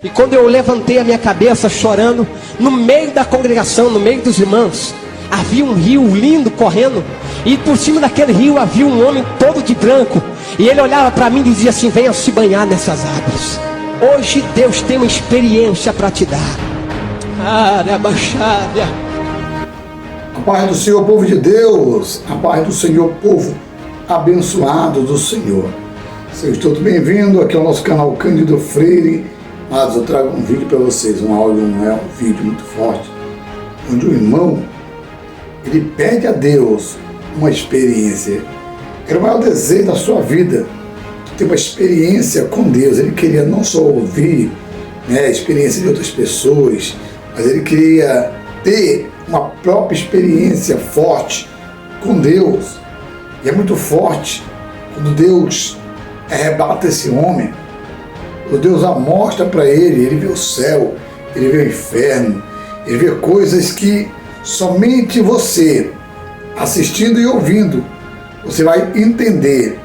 E quando eu levantei a minha cabeça chorando, no meio da congregação, no meio dos irmãos, havia um rio lindo correndo, e por cima daquele rio havia um homem todo de branco, e ele olhava para mim e dizia assim: venha se banhar nessas águas. Hoje Deus tem uma experiência para te dar. A paz do Senhor, povo de Deus, a paz do Senhor, povo abençoado do Senhor. Sejam todos bem-vindos aqui ao nosso canal Cândido Freire. Mas eu trago um vídeo para vocês, um áudio, um vídeo muito forte, onde o irmão, ele pede a Deus uma experiência. Era o maior desejo da sua vida, ter uma experiência com Deus. Ele queria não só ouvir a experiência de outras pessoas, mas ele queria ter uma própria experiência forte com Deus. E é muito forte quando Deus arrebata esse homem. O Deus mostra para ele vê o céu, ele vê o inferno, ele vê coisas que somente você, assistindo e ouvindo, você vai entender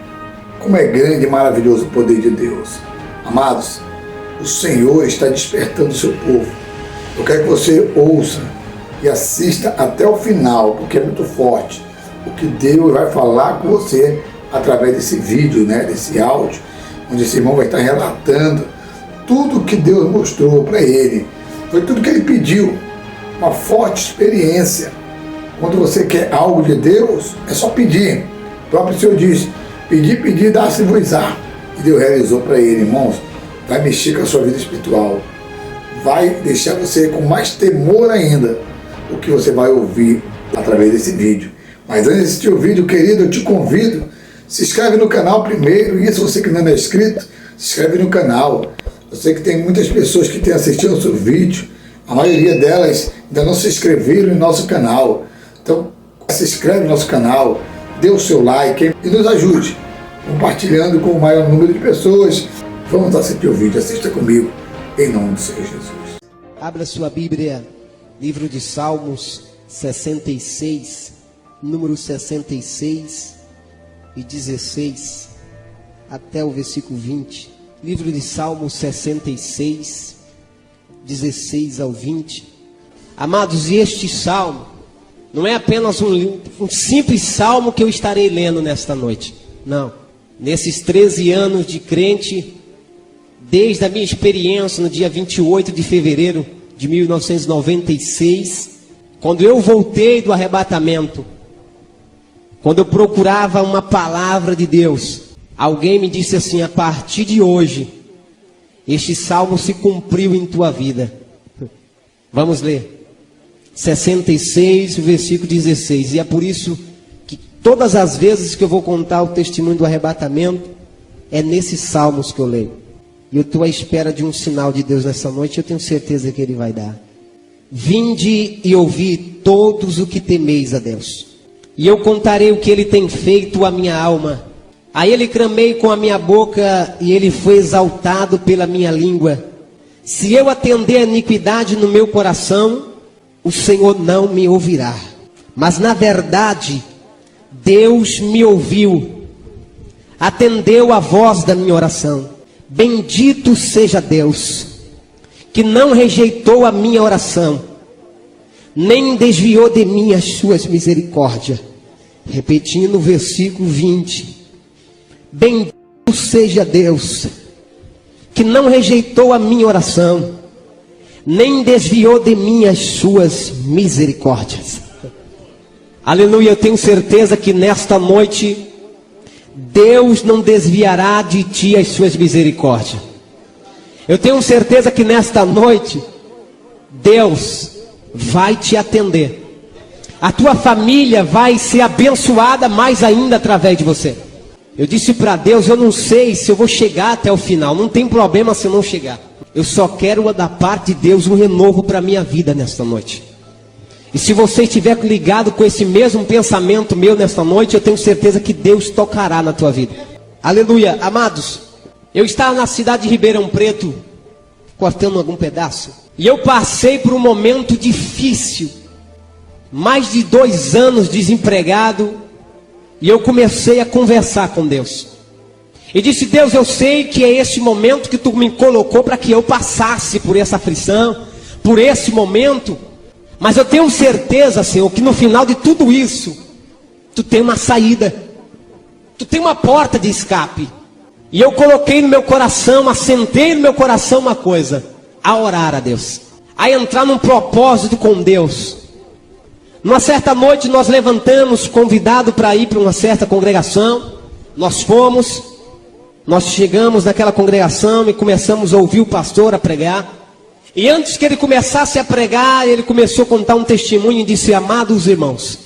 como é grande e maravilhoso o poder de Deus. Amados, o Senhor está despertando o seu povo. Eu quero que você ouça e assista até o final, porque é muito forte o que Deus vai falar com você através desse vídeo, desse áudio, onde esse irmão vai estar relatando tudo que Deus mostrou para ele. Foi tudo que ele pediu, uma forte experiência. Quando você quer algo de Deus, é só pedir. O próprio Senhor diz: pedir, dá-se-vos-á. E Deus realizou para ele, irmãos. Vai mexer com a sua vida espiritual. Vai deixar você com mais temor ainda o que você vai ouvir através desse vídeo. Mas antes de assistir o vídeo, querido, eu te convido, se inscreve no canal primeiro, e se você que não é inscrito, se inscreve no canal. Eu sei que tem muitas pessoas que têm assistido o seu vídeo, a maioria delas ainda não se inscreveram em nosso canal. Então, se inscreve no nosso canal, dê o seu like e nos ajude, compartilhando com o maior número de pessoas. Vamos assistir o vídeo, assista comigo, em nome do Senhor Jesus. Abra sua Bíblia, livro de Salmos 66, número 66 e 16 até o versículo 20. Livro de Salmos 66, 16 ao 20. Amados, e este salmo não é apenas um simples salmo que eu estarei lendo nesta noite. Não. Nesses 13 anos de crente, desde a minha experiência no dia 28 de fevereiro de 1996, quando eu voltei do arrebatamento, quando eu procurava uma palavra de Deus, alguém me disse assim: a partir de hoje, este salmo se cumpriu em tua vida. Vamos ler. 66, versículo 16. E é por isso que todas as vezes que eu vou contar o testemunho do arrebatamento, é nesses salmos que eu leio. E eu estou à espera de um sinal de Deus nessa noite, eu tenho certeza que Ele vai dar. Vinde e ouvi todos o que temeis a Deus, e eu contarei o que Ele tem feito à minha alma. A Ele clamei com a minha boca, e Ele foi exaltado pela minha língua. Se eu atender a iniquidade no meu coração, o Senhor não me ouvirá. Mas na verdade, Deus me ouviu, atendeu a voz da minha oração. Bendito seja Deus, que não rejeitou a minha oração, nem desviou de mim as suas misericórdias. Repetindo o versículo 20. Bendito seja Deus, que não rejeitou a minha oração, nem desviou de mim as suas misericórdias. Aleluia, eu tenho certeza que nesta noite Deus não desviará de ti as suas misericórdias. Eu tenho certeza que nesta noite Deus vai te atender. A tua família vai ser abençoada mais ainda através de você. Eu disse para Deus: eu não sei se eu vou chegar até o final. Não tem problema se eu não chegar. Eu só quero da parte de Deus um renovo para a minha vida nesta noite. E se você estiver ligado com esse mesmo pensamento meu nesta noite, eu tenho certeza que Deus tocará na tua vida. Aleluia. Amados, eu estava na cidade de Ribeirão Preto, cortando algum pedaço, e eu passei por um momento difícil. Mais de 2 anos desempregado, e eu comecei a conversar com Deus. E disse: Deus, eu sei que é esse momento que tu me colocou para que eu passasse por essa aflição, por esse momento. Mas eu tenho certeza, Senhor, que no final de tudo isso, tu tem uma saída. Tu tem uma porta de escape. E eu coloquei no meu coração, assentei no meu coração uma coisa: a orar a Deus, a entrar num propósito com Deus. Numa certa noite nós levantamos, convidado para ir para uma certa congregação. Nós fomos, nós chegamos naquela congregação e começamos a ouvir o pastor a pregar. E antes que ele começasse a pregar, ele começou a contar um testemunho e disse: amados irmãos,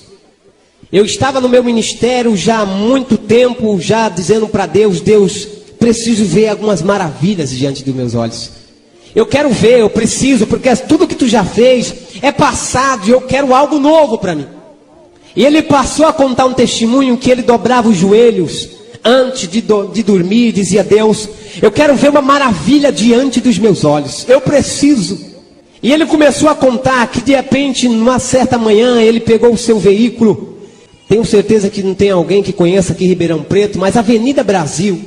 eu estava no meu ministério já há muito tempo, já dizendo para Deus: Deus, preciso ver algumas maravilhas diante dos meus olhos. Eu quero ver, eu preciso, porque tudo que tu já fez é passado e eu quero algo novo para mim. E ele passou a contar um testemunho que ele dobrava os joelhos antes de dormir e dizia: Deus, eu quero ver uma maravilha diante dos meus olhos, eu preciso. E ele começou a contar que de repente, numa certa manhã, ele pegou o seu veículo. Tenho certeza que não tem alguém que conheça aqui Ribeirão Preto, mas a Avenida Brasil,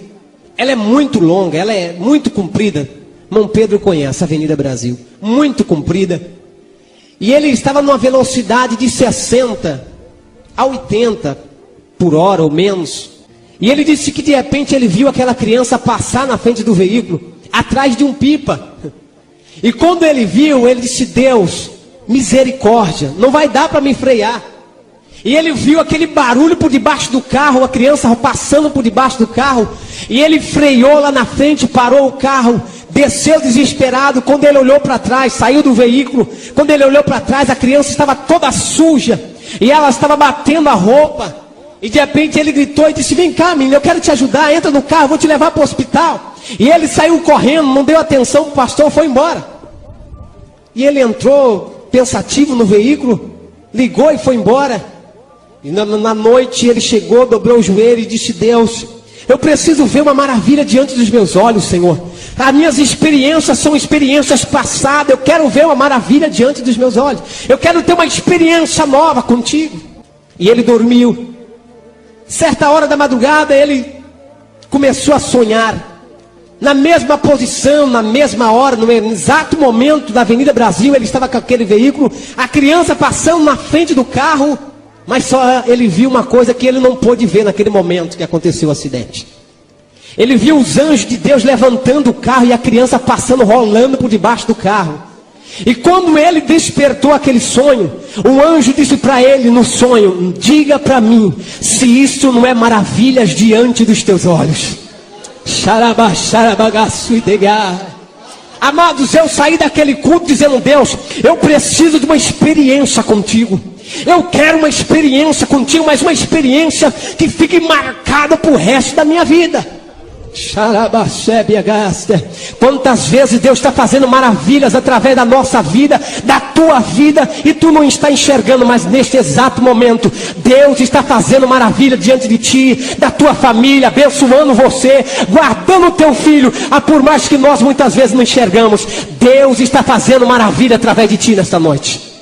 ela é muito longa, ela é muito comprida. Irmão Pedro conhece a Avenida Brasil, muito comprida. E ele estava numa velocidade de 60 a 80 por hora ou menos. E ele disse que de repente ele viu aquela criança passar na frente do veículo, atrás de um pipa. E quando ele viu, ele disse: Deus, misericórdia, não vai dar para me frear. E ele viu aquele barulho por debaixo do carro, a criança passando por debaixo do carro. E ele freou lá na frente, parou o carro, desceu desesperado. Quando ele olhou para trás, saiu do veículo. Quando ele olhou para trás, a criança estava toda suja. E ela estava batendo a roupa. E de repente ele gritou e disse: vem cá, menina, eu quero te ajudar, entra no carro, vou te levar para o hospital. E ele saiu correndo, não deu atenção para o pastor, foi embora. E ele entrou pensativo no veículo, ligou e foi embora. E na noite ele chegou, dobrou o joelho e disse: Deus, eu preciso ver uma maravilha diante dos meus olhos, Senhor. As minhas experiências são experiências passadas, eu quero ver uma maravilha diante dos meus olhos. Eu quero ter uma experiência nova contigo. E ele dormiu. Certa hora da madrugada ele começou a sonhar. Na mesma posição, na mesma hora, no exato momento da Avenida Brasil, ele estava com aquele veículo, a criança passando na frente do carro. Mas só ele viu uma coisa que ele não pôde ver naquele momento que aconteceu o acidente. Ele viu os anjos de Deus levantando o carro e a criança passando, rolando por debaixo do carro. E quando ele despertou aquele sonho, o anjo disse para ele no sonho: diga para mim se isso não é maravilhas diante dos teus olhos. Amados, eu saí daquele culto dizendo: Deus, eu preciso de uma experiência contigo. Eu quero uma experiência contigo, mas uma experiência que fique marcada pro resto da minha vida. Quantas vezes Deus está fazendo maravilhas através da nossa vida, da tua vida, e tu não está enxergando, mas neste exato momento Deus está fazendo maravilha diante de ti, da tua família, abençoando você, guardando o teu filho. Por mais que nós muitas vezes não enxergamos, Deus está fazendo maravilha através de ti nesta noite.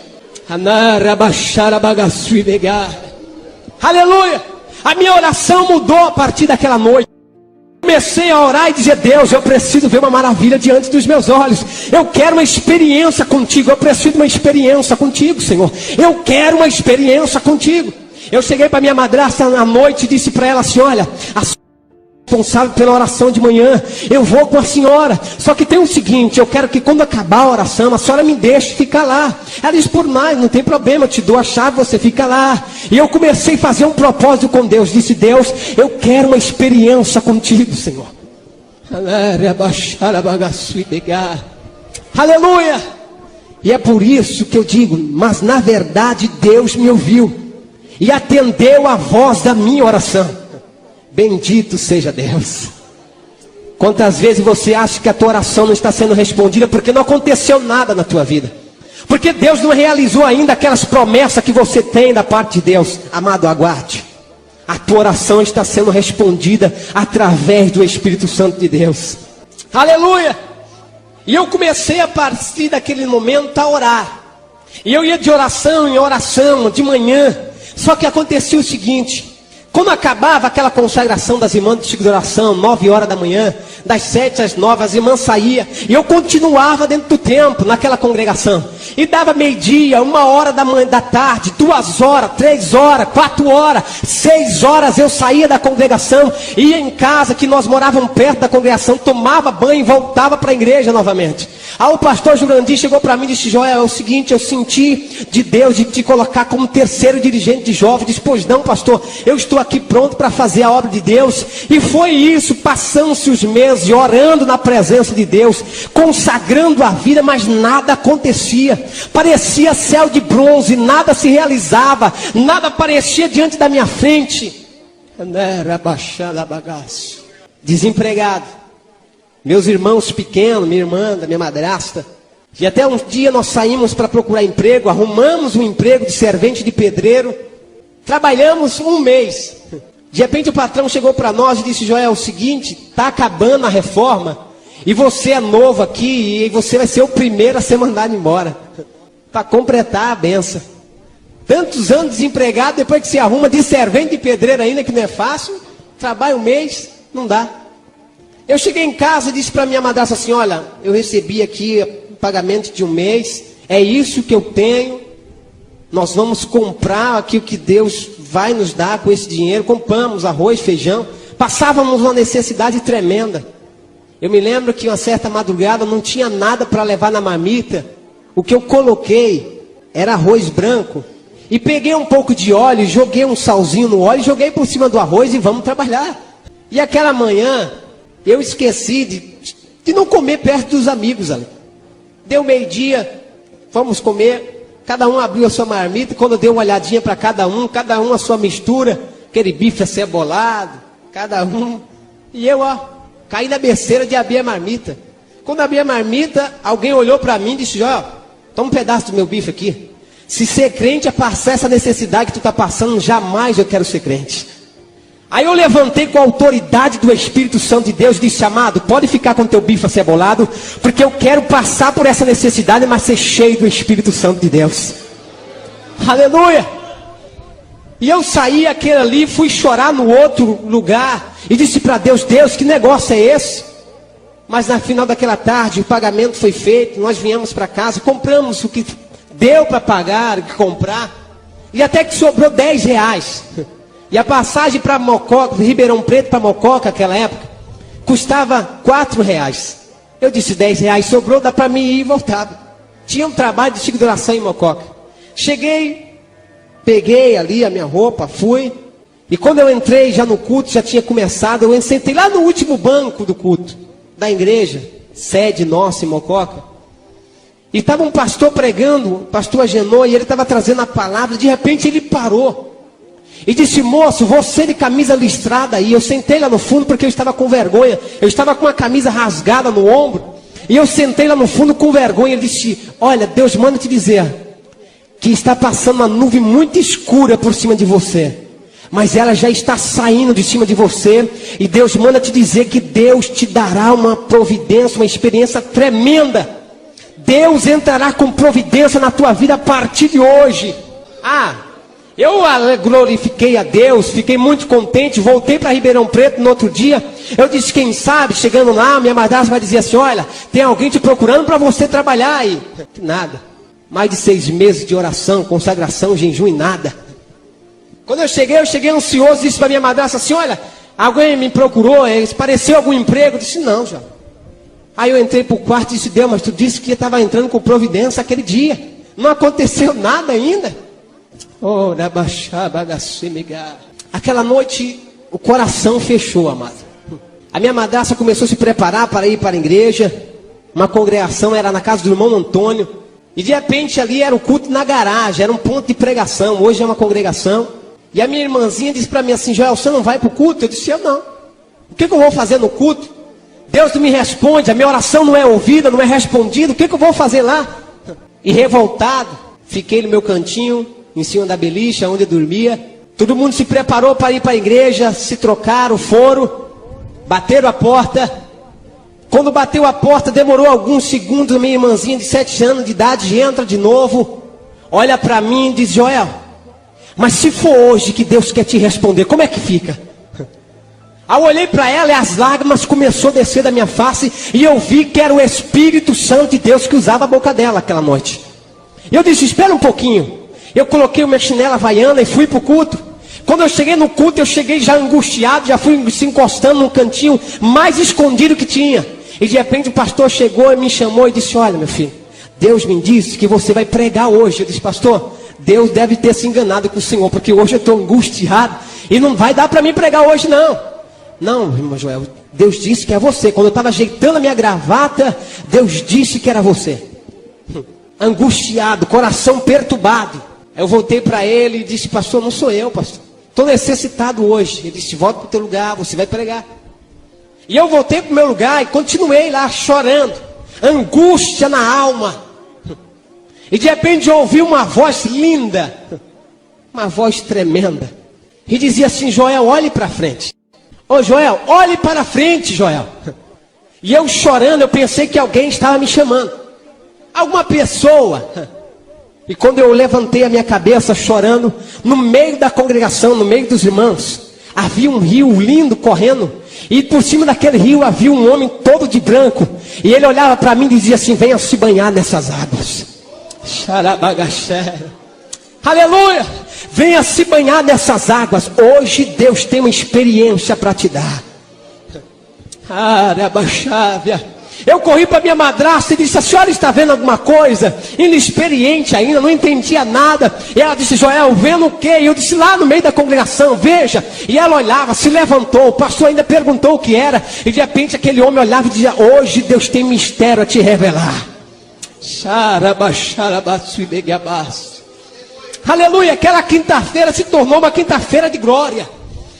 Aleluia! A minha oração mudou a partir daquela noite. Comecei a orar e dizer: Deus, eu preciso ver uma maravilha diante dos meus olhos. Eu quero uma experiência contigo. Eu preciso de uma experiência contigo, Senhor. Eu quero uma experiência contigo. Eu cheguei para minha madrasta na noite e disse para ela assim: olha, a responsável pela oração de manhã, eu vou com a senhora. Só que tem o seguinte: eu quero que quando acabar a oração, a senhora me deixe ficar lá. Ela disse: por mais, não tem problema, eu te dou a chave, você fica lá. E eu comecei a fazer um propósito com Deus. Disse: Deus, eu quero uma experiência contigo, Senhor. Aleluia! E é por isso que eu digo: mas na verdade Deus me ouviu e atendeu a voz da minha oração. Bendito seja Deus. Quantas vezes você acha que a tua oração não está sendo respondida porque não aconteceu nada na tua vida? Porque Deus não realizou ainda aquelas promessas que você tem da parte de Deus. Amado, aguarde. A tua oração está sendo respondida através do Espírito Santo de Deus. Aleluia! E eu comecei a partir daquele momento a orar. E eu ia de oração em oração, de manhã. Só que acontecia o seguinte: Quando acabava aquela consagração das irmãs de ciclo de oração, 9 horas da manhã, das 7 às 9, as irmãs saíam, e eu continuava dentro do templo, naquela congregação. E dava meio-dia, 1 hora da tarde, 2 horas, 3 horas, 4 horas, 6 horas, eu saía da congregação, ia em casa, que nós morávamos perto da congregação, tomava banho e voltava para a igreja novamente. Aí o pastor Jurandir chegou para mim e disse: Joel, é o seguinte, eu senti de Deus de te colocar como terceiro dirigente de jovens. Disse: pois não, pastor, eu estou aqui pronto para fazer a obra de Deus. E foi isso, passando-se os meses, orando na presença de Deus, consagrando a vida, mas nada acontecia. Parecia céu de bronze, nada se realizava, nada aparecia diante da minha frente. Desempregado, meus irmãos pequenos, minha irmã, da minha madrasta. E até um dia nós saímos para procurar emprego, arrumamos um emprego de servente de pedreiro, trabalhamos 1 mês. De repente o patrão chegou para nós e disse: Joel, é o seguinte, está acabando a reforma, e você é novo aqui, e você vai ser o primeiro a ser mandado embora, para completar a benção. Tantos anos desempregado, depois que se arruma de servente de pedreiro ainda, que não é fácil, trabalha 1 mês, não dá. Eu cheguei em casa e disse para minha madrasta assim: olha, eu recebi aqui o pagamento de 1 mês, é isso que eu tenho, nós vamos comprar aqui o que Deus vai nos dar com esse dinheiro. Compramos arroz, feijão, passávamos uma necessidade tremenda. Eu me lembro que uma certa madrugada não tinha nada para levar na marmita, o que eu coloquei era arroz branco, e peguei um pouco de óleo, joguei um salzinho no óleo, joguei por cima do arroz e vamos trabalhar. E aquela manhã eu esqueci de não comer perto dos amigos ali. Deu meio-dia, fomos comer, cada um abriu a sua marmita, e quando deu uma olhadinha para cada um a sua mistura, aquele bife acebolado, cada um, e eu caí na besteira de abrir a marmita. Quando abri a marmita, alguém olhou para mim e disse: Joel, toma um pedaço do meu bife aqui. Se ser crente é passar essa necessidade que tu está passando, jamais eu quero ser crente. Aí eu levantei com a autoridade do Espírito Santo de Deus e disse: amado, pode ficar com teu bife acebolado, porque eu quero passar por essa necessidade, mas ser cheio do Espírito Santo de Deus. Aleluia! E eu saí aquele ali, fui chorar no outro lugar e disse para Deus: Deus, que negócio é esse? Mas no final daquela tarde o pagamento foi feito, nós viemos para casa, compramos o que deu para pagar, o que comprar, e até que sobrou R$10. E a passagem para Mococa, Ribeirão Preto para Mococa, naquela época, custava R$4. Eu disse: R$10 sobrou, dá para mim ir e voltava. Tinha um trabalho de ciclo de oração em Mococa. Cheguei, peguei ali a minha roupa, fui. E quando eu entrei já no culto, já tinha começado, eu sentei lá no último banco do culto, da igreja, sede nossa em Mococa. E estava um pastor pregando, o pastor Agenor, e ele estava trazendo a palavra. De repente ele parou e disse: moço, você de camisa listrada aí. Eu sentei lá no fundo porque eu estava com vergonha. Eu estava com a camisa rasgada no ombro, e eu sentei lá no fundo com vergonha. Ele disse: olha, Deus manda te dizer que está passando uma nuvem muito escura por cima de você, mas ela já está saindo de cima de você. E Deus manda te dizer que Deus te dará uma providência, uma experiência tremenda. Deus entrará com providência na tua vida a partir de hoje. Eu glorifiquei a Deus, fiquei muito contente, voltei para Ribeirão Preto no outro dia. Eu disse: quem sabe, chegando lá, minha madrasta vai dizer assim: olha, tem alguém te procurando para você trabalhar aí. Nada. Mais de 6 meses de oração, consagração, jejum e nada. Quando eu cheguei ansioso, disse para minha madrasta assim: olha, alguém me procurou, pareceu algum emprego? Eu disse: não, já. Aí eu entrei para o quarto e disse: Deus, mas tu disse que estava entrando com providência aquele dia. Não aconteceu nada ainda. Aquela noite o coração fechou, amado. A minha madrasta começou a se preparar para ir para a igreja. Uma congregação, era na casa do irmão Antônio. E de repente ali era o culto na garagem, era um ponto de pregação. Hoje é uma congregação. E a minha irmãzinha disse para mim assim: Joel, você não vai para o culto? Eu disse: eu não. O que eu vou fazer no culto? Deus não me responde, a minha oração não é ouvida, não é respondida, o que eu vou fazer lá? E revoltado, fiquei no meu cantinho, em cima da beliche, onde eu dormia. Todo mundo se preparou para ir para a igreja, se trocaram, foram, bateram a porta. Quando bateu a porta, demorou alguns segundos, minha irmãzinha de 7 anos de idade entra de novo, olha para mim e diz: Joel, Mas se for hoje que Deus quer te responder, como é que fica? Aí eu olhei para ela e as lágrimas começaram a descer da minha face. E eu vi que era o Espírito Santo de Deus que usava a boca dela aquela noite. E eu disse, espera um pouquinho. Eu coloquei uma chinela havaiana e fui para o culto. Quando eu cheguei no culto, eu cheguei já angustiado. Já fui se encostando num cantinho mais escondido que tinha. E de repente o pastor chegou e me chamou e disse, olha meu filho, Deus me disse que você vai pregar hoje. Eu disse, pastor, Deus deve ter se enganado com o senhor, porque hoje eu estou angustiado e não vai dar para mim pregar hoje não. Não, irmão Joel, Deus disse que é você. Quando eu estava ajeitando a minha gravata, Deus disse que era você. Angustiado, coração perturbado. Eu voltei para ele e disse, pastor, não sou eu, pastor. Estou necessitado hoje. Ele disse, volta para o teu lugar, você vai pregar. E eu voltei para o meu lugar e continuei lá chorando. Angústia na alma. E de repente eu ouvi uma voz linda. Uma voz tremenda. E dizia assim, Joel, olhe para frente. Ô Joel, olhe para frente, Joel. E eu chorando, eu pensei que alguém estava me chamando. Alguma pessoa. E quando eu levantei a minha cabeça chorando, no meio da congregação, no meio dos irmãos, havia um rio lindo correndo. E por cima daquele rio havia um homem todo de branco. E ele olhava para mim e dizia assim, venha se banhar nessas águas. Xarabagaxé. Aleluia! Venha se banhar nessas águas. Hoje Deus tem uma experiência para te dar. Arabaxávia. Eu corri para minha madrasta e disse, a senhora está vendo alguma coisa? Inexperiente ainda, não entendia nada. E ela disse, Joel, vendo o quê? E eu disse, lá no meio da congregação, veja. E ela olhava, se levantou, o pastor ainda perguntou o que era. E de repente aquele homem olhava e dizia, hoje Deus tem mistério a te revelar. Aleluia, aquela quinta-feira se tornou uma quinta-feira de glória.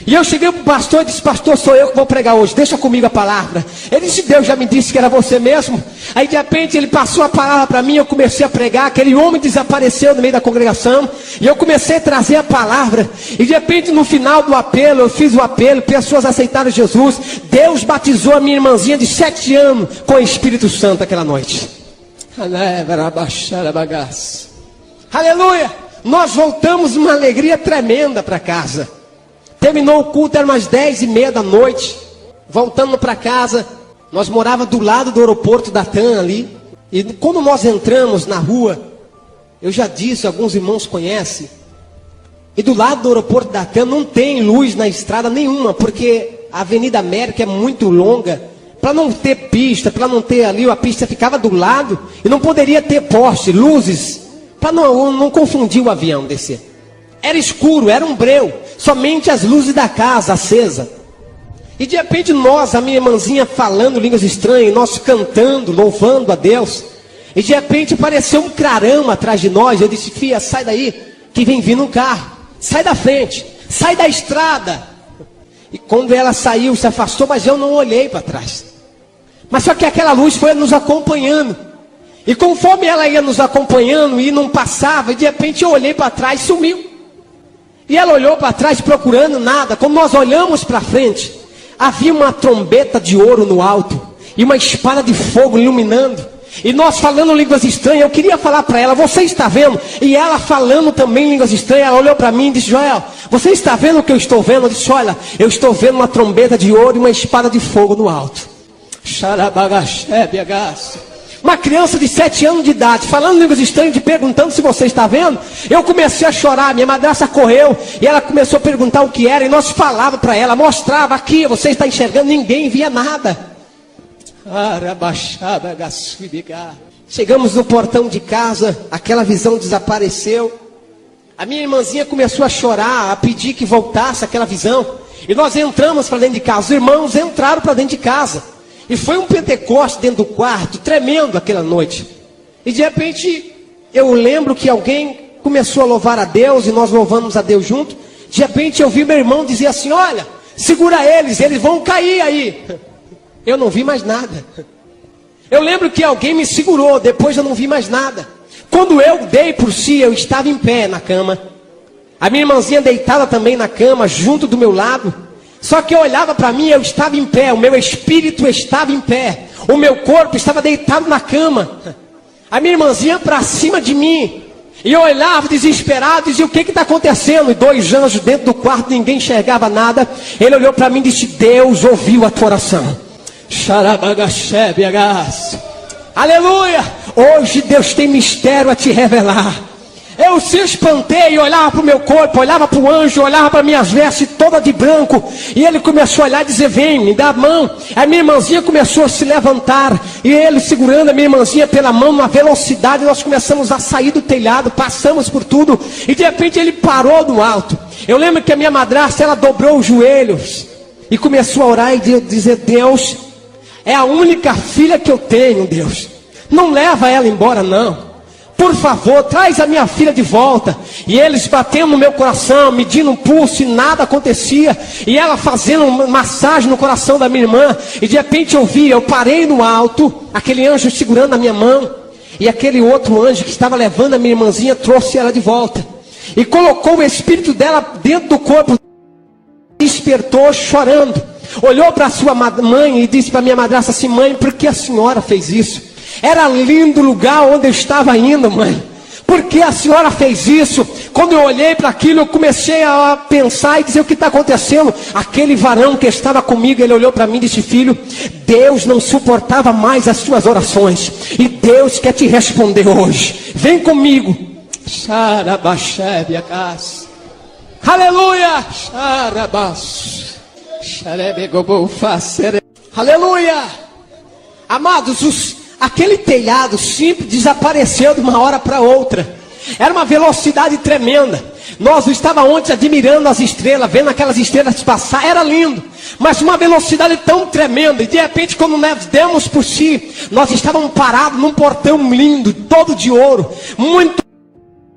E eu cheguei para o pastor e disse, pastor, sou eu que vou pregar hoje, deixa comigo a palavra. Ele disse, Deus já me disse que era você mesmo. Aí de repente ele passou a palavra para mim, eu comecei a pregar, aquele homem desapareceu no meio da congregação. E eu comecei a trazer a palavra. E de repente no final do apelo, eu fiz o apelo, pessoas aceitaram Jesus. Deus batizou a minha irmãzinha de 7 anos com o Espírito Santo aquela noite. Aleluia, nós voltamos uma alegria tremenda para casa. Terminou o culto, era umas 10h30 da noite. Voltando para casa, nós morávamos do lado do aeroporto da TAM ali. E quando nós entramos na rua, eu já disse, alguns irmãos conhecem. E do lado do aeroporto da TAM não tem luz na estrada nenhuma, porque a Avenida América é muito longa. Para não ter pista, para não ter ali, a pista ficava do lado. E não poderia ter poste, luzes, para não confundir o avião descer. Era escuro, era um breu, somente as luzes da casa acesa. E de repente nós, a minha irmãzinha falando línguas estranhas, nós cantando, louvando a Deus. E de repente apareceu um caramba atrás de nós. Eu disse, filha, sai daí, que vem vindo um carro. Sai da frente, sai da estrada. E quando ela saiu, se afastou, mas eu não olhei para trás. Mas só que aquela luz foi nos acompanhando. E conforme ela ia nos acompanhando e não passava, e de repente eu olhei para trás e sumiu. E ela olhou para trás procurando nada. Quando nós olhamos para frente, havia uma trombeta de ouro no alto e uma espada de fogo iluminando. E nós falando línguas estranhas, eu queria falar para ela, você está vendo? E ela falando também línguas estranhas, ela olhou para mim e disse, Joel, você está vendo o que eu estou vendo? Eu disse, olha, eu estou vendo uma trombeta de ouro e uma espada de fogo no alto. Uma criança de 7 anos de idade, falando línguas estranhas, perguntando se você está vendo. Eu comecei a chorar, minha madrasta correu, e ela começou a perguntar o que era, e nós falávamos para ela, mostrava aqui, você está enxergando, ninguém via nada. Chegamos no portão de casa, aquela visão desapareceu. A minha irmãzinha começou a chorar, a pedir que voltasse aquela visão. E nós entramos para dentro de casa, os irmãos entraram para dentro de casa. E foi um Pentecoste dentro do quarto, tremendo aquela noite. E de repente, eu lembro que alguém começou a louvar a Deus, e nós louvamos a Deus junto. De repente eu vi meu irmão dizer assim, olha, segura eles vão cair aí. Eu não vi mais nada. Eu lembro que alguém me segurou, depois eu não vi mais nada. Quando eu dei por si, eu estava em pé na cama. A minha irmãzinha deitada também na cama, junto do meu lado. Só que eu olhava para mim, eu estava em pé, o meu espírito estava em pé, o meu corpo estava deitado na cama. A minha irmãzinha para cima de mim, E eu olhava desesperado, dizia, o que está acontecendo? E 2 anjos dentro do quarto, ninguém enxergava nada. Ele olhou para mim e disse, Deus ouviu a tua oração. Aleluia! Hoje Deus tem mistério a te revelar. Eu se espantei, olhava para o meu corpo, olhava para o anjo, olhava para minhas vestes toda de branco. E ele começou a olhar e dizer, vem, me dá a mão. A minha irmãzinha começou a se levantar. E ele segurando a minha irmãzinha pela mão, numa velocidade, nós começamos a sair do telhado, passamos por tudo. E de repente ele parou no alto. Eu lembro que a minha madrasta, ela dobrou os joelhos. E começou a orar e dizer, Deus, é a única filha que eu tenho, Deus. Não leva ela embora, não. Por favor, traz a minha filha de volta. E eles batendo no meu coração, medindo o pulso, e nada acontecia. E ela fazendo massagem no coração da minha irmã. E de repente eu parei no alto, aquele anjo segurando a minha mão. E aquele outro anjo que estava levando a minha irmãzinha, trouxe ela de volta. E colocou o espírito dela dentro do corpo. Despertou chorando. Olhou para sua mãe e disse para minha madrasta assim, mãe, por que a senhora fez isso? Era lindo o lugar onde eu estava indo, mãe. Por que a senhora fez isso? Quando eu olhei para aquilo, eu comecei a pensar e dizer, o que está acontecendo? Aquele varão que estava comigo, ele olhou para mim e disse, filho, Deus não suportava mais as suas orações. E Deus quer te responder hoje. Vem comigo. Aleluia. Aleluia. Amados, aquele telhado simples desapareceu de uma hora para outra. Era uma velocidade tremenda. Nós estávamos ontem admirando as estrelas, vendo aquelas estrelas passar, era lindo. Mas uma velocidade tão tremenda. E de repente, quando nós demos por si, nós estávamos parados num portão lindo, todo de ouro, muito.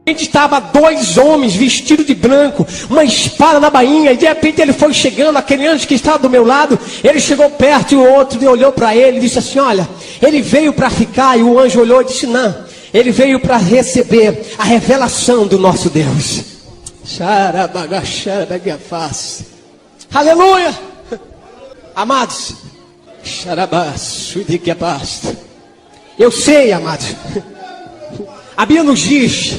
De repente estava 2 homens vestidos de branco, uma espada na bainha, e de repente ele foi chegando, aquele anjo que estava do meu lado, ele chegou perto e o outro olhou para ele e disse assim, olha, ele veio para ficar. E o anjo olhou e disse, não, ele veio para receber a revelação do nosso Deus. Aleluia. Amados, eu sei, amados, a Bíblia nos diz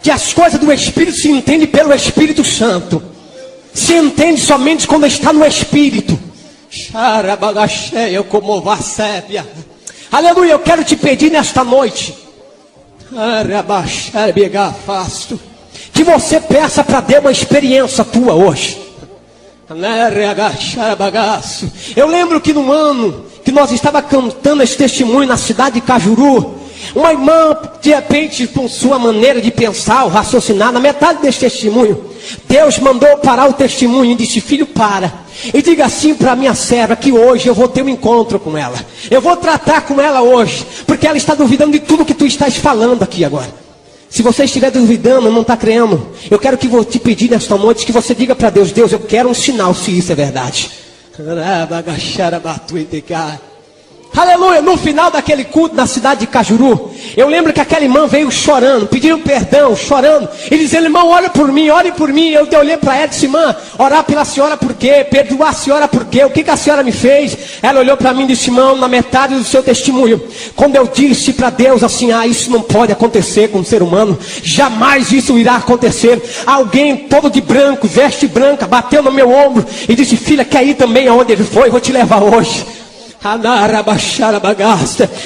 que as coisas do Espírito se entendem pelo Espírito Santo. Se entende somente quando está no Espírito. Aleluia, eu quero te pedir nesta noite que você peça para Deus uma experiência tua hoje. Eu lembro que no ano que nós estávamos cantando esse testemunho na cidade de Cajuru, uma irmã, de repente, com sua maneira de pensar, ou raciocinar, na metade desse testemunho, Deus mandou parar o testemunho e disse, filho, para. E diga assim para minha serva, que hoje eu vou ter um encontro com ela. Eu vou tratar com ela hoje, porque ela está duvidando de tudo que tu estás falando aqui agora. Se você estiver duvidando, não está crendo, eu quero que vou te pedir nesta noite, que você diga para Deus, Deus, eu quero um sinal se isso é verdade. Aleluia, no final daquele culto na cidade de Cajuru, eu lembro que aquela irmã veio chorando, pedindo perdão, chorando, e dizendo, irmão, olhe por mim, ore por mim. Eu olhei para ela e disse, irmã, orar pela senhora por quê? Perdoar a senhora por quê? O que a senhora me fez? Ela olhou para mim e disse, irmão, na metade do seu testemunho, quando eu disse para Deus assim, isso não pode acontecer com um ser humano, jamais isso irá acontecer. Alguém todo de branco, veste branca, bateu no meu ombro e disse, filha, quer ir também aonde ele foi? Vou te levar hoje.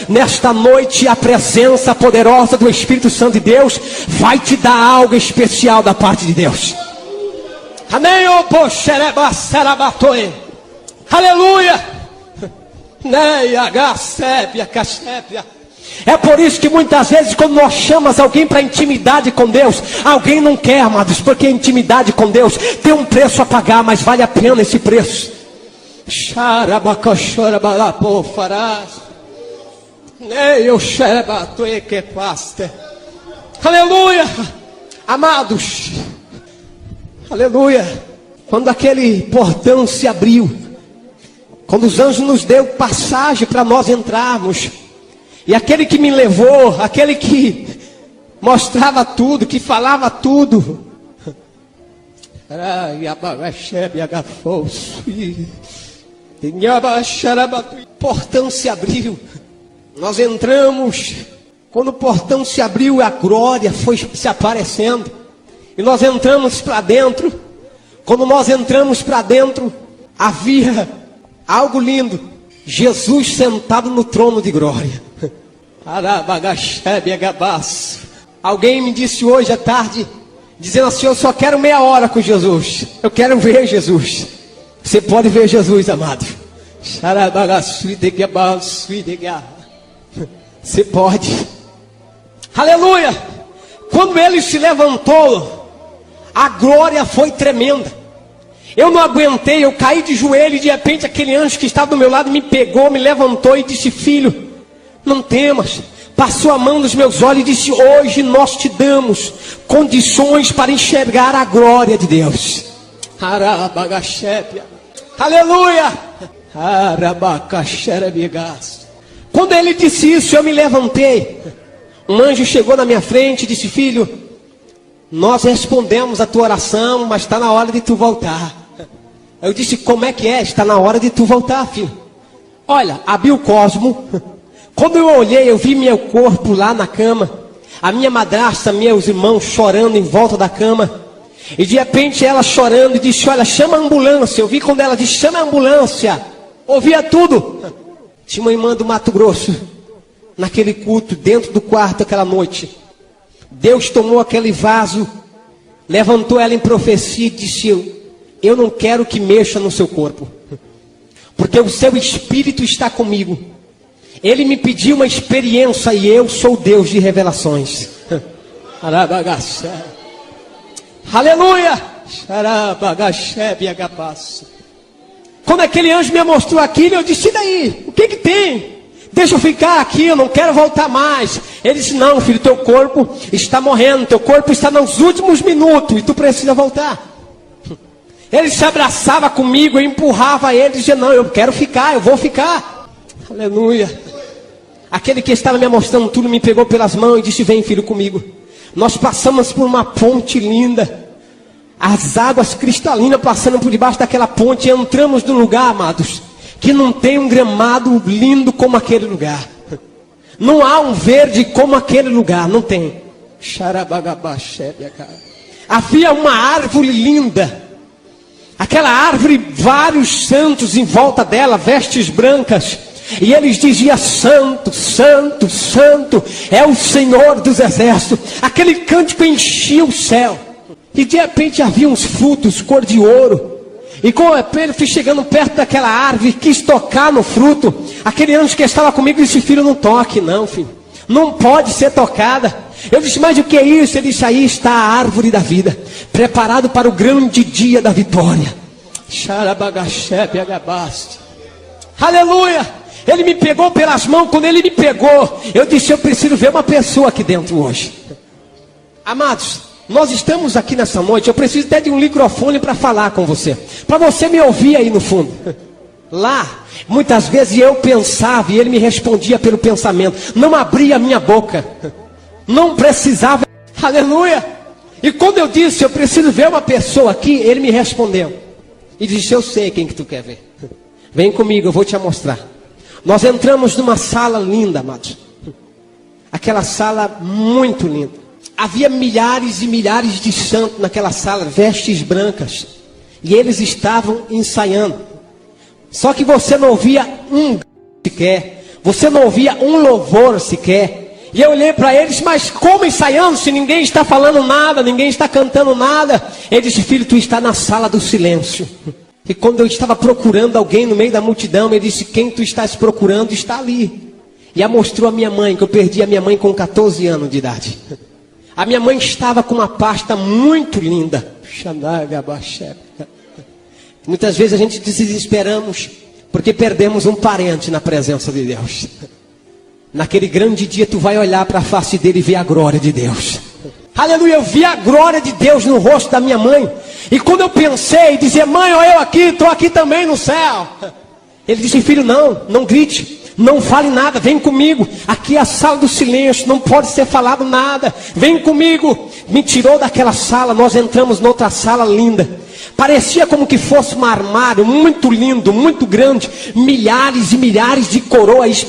Nesta noite a presença poderosa do Espírito Santo de Deus vai te dar algo especial da parte de Deus. Amém. Aleluia. É por isso que muitas vezes quando nós chamamos alguém para intimidade com Deus, alguém não quer, amados, porque a intimidade com Deus tem um preço a pagar, mas vale a pena esse preço. Aleluia, amados, aleluia. Quando aquele portão se abriu, quando os anjos nos deu passagem para nós entrarmos, e aquele que me levou, aquele que mostrava tudo, que falava tudo, o portão se abriu, nós entramos, Quando o portão se abriu, a glória foi se aparecendo. E nós entramos para dentro. Quando nós entramos para dentro, havia algo lindo. Jesus sentado no trono de glória. Alguém me disse hoje à tarde, dizendo assim: eu só quero meia hora com Jesus. Eu quero ver Jesus. Você pode ver Jesus, amado. Você pode. Aleluia. Quando ele se levantou, a glória foi tremenda. Eu não aguentei, eu caí de joelho e de repente aquele anjo que estava do meu lado me pegou, me levantou e disse: filho, não temas. Passou a mão nos meus olhos e disse: hoje nós te damos condições para enxergar a glória de Deus. Aleluia. Quando ele disse isso, eu me levantei. Um anjo chegou na minha frente e disse: filho, nós respondemos a tua oração, mas está na hora de tu voltar. Eu disse: como é que é? Está na hora de tu voltar, filho. Olha, abri o cosmo. Quando eu olhei, eu vi meu corpo lá na cama. A minha madrasta, meus irmãos chorando em volta da cama. E de repente ela chorando e disse: olha, chama a ambulância. Eu vi quando ela disse: chama a ambulância. Ouvia tudo. Tinha uma irmã do Mato Grosso, naquele culto, dentro do quarto aquela noite. Deus tomou aquele vaso, levantou ela em profecia e disse: eu não quero que mexa no seu corpo, porque o seu espírito está comigo. Ele me pediu uma experiência e eu sou Deus de revelações. Aleluia. Quando aquele anjo me mostrou aquilo, eu disse: e daí? O que tem? Deixa eu ficar aqui, eu não quero voltar mais. Ele disse: não, filho, teu corpo está morrendo, teu corpo está nos últimos minutos e tu precisa voltar. Ele se abraçava comigo, eu empurrava ele e dizia: não, eu quero ficar, eu vou ficar. Aleluia. Aquele que estava me mostrando tudo me pegou pelas mãos e disse: vem, filho, comigo. Nós passamos por uma ponte linda. As águas cristalinas passando por debaixo daquela ponte. E entramos num lugar, amados, que não tem um gramado lindo como aquele lugar. Não há um verde como aquele lugar, não tem. Havia uma árvore linda. Aquela árvore, vários santos em volta dela, vestes brancas. E eles diziam: santo, santo, santo é o Senhor dos exércitos. Aquele cântico enchia o céu. E de repente havia uns frutos cor de ouro. E quando ele foi chegando perto daquela árvore, quis tocar no fruto. Aquele anjo que estava comigo disse: filho, não toque não, filho. Não pode ser tocada. Eu disse: mas o que é isso? Ele disse: aí está a árvore da vida, preparado para o grande dia da vitória. Aleluia. Ele me pegou pelas mãos. Quando ele me pegou, eu disse: eu preciso ver uma pessoa aqui dentro hoje. Amados, nós estamos aqui nessa noite. Eu preciso até de um microfone para falar com você, para você me ouvir aí no fundo. Lá, muitas vezes eu pensava e ele me respondia pelo pensamento. Não abria a minha boca, não precisava. Aleluia. E quando eu disse: eu preciso ver uma pessoa aqui, ele me respondeu e disse: eu sei quem que tu quer ver. Vem comigo, eu vou te mostrar. Nós entramos numa sala linda, amados. Aquela sala muito linda. Havia milhares e milhares de santos naquela sala, vestes brancas. E eles estavam ensaiando. Só que você não ouvia um sequer. Você não ouvia um louvor sequer. E eu olhei para eles: mas como ensaiando se ninguém está falando nada, ninguém está cantando nada? Ele disse: filho, tu está na sala do silêncio. E quando eu estava procurando alguém no meio da multidão, ele disse: quem tu estás procurando está ali. E mostrou a minha mãe, que eu perdi a minha mãe com 14 anos de idade. A minha mãe estava com uma pasta muito linda. Muitas vezes a gente desesperamos porque perdemos um parente na presença de Deus. Naquele grande dia tu vai olhar para a face dele e ver a glória de Deus. Aleluia, eu vi a glória de Deus no rosto da minha mãe. E quando eu pensei, dizer: mãe, olha eu aqui, estou aqui também no céu. Ele disse: filho, não grite, não fale nada, vem comigo. Aqui é a sala do silêncio, não pode ser falado nada. Vem comigo. Me tirou daquela sala, nós entramos noutra sala linda. Parecia como que fosse um armário muito lindo, muito grande. Milhares e milhares de coroas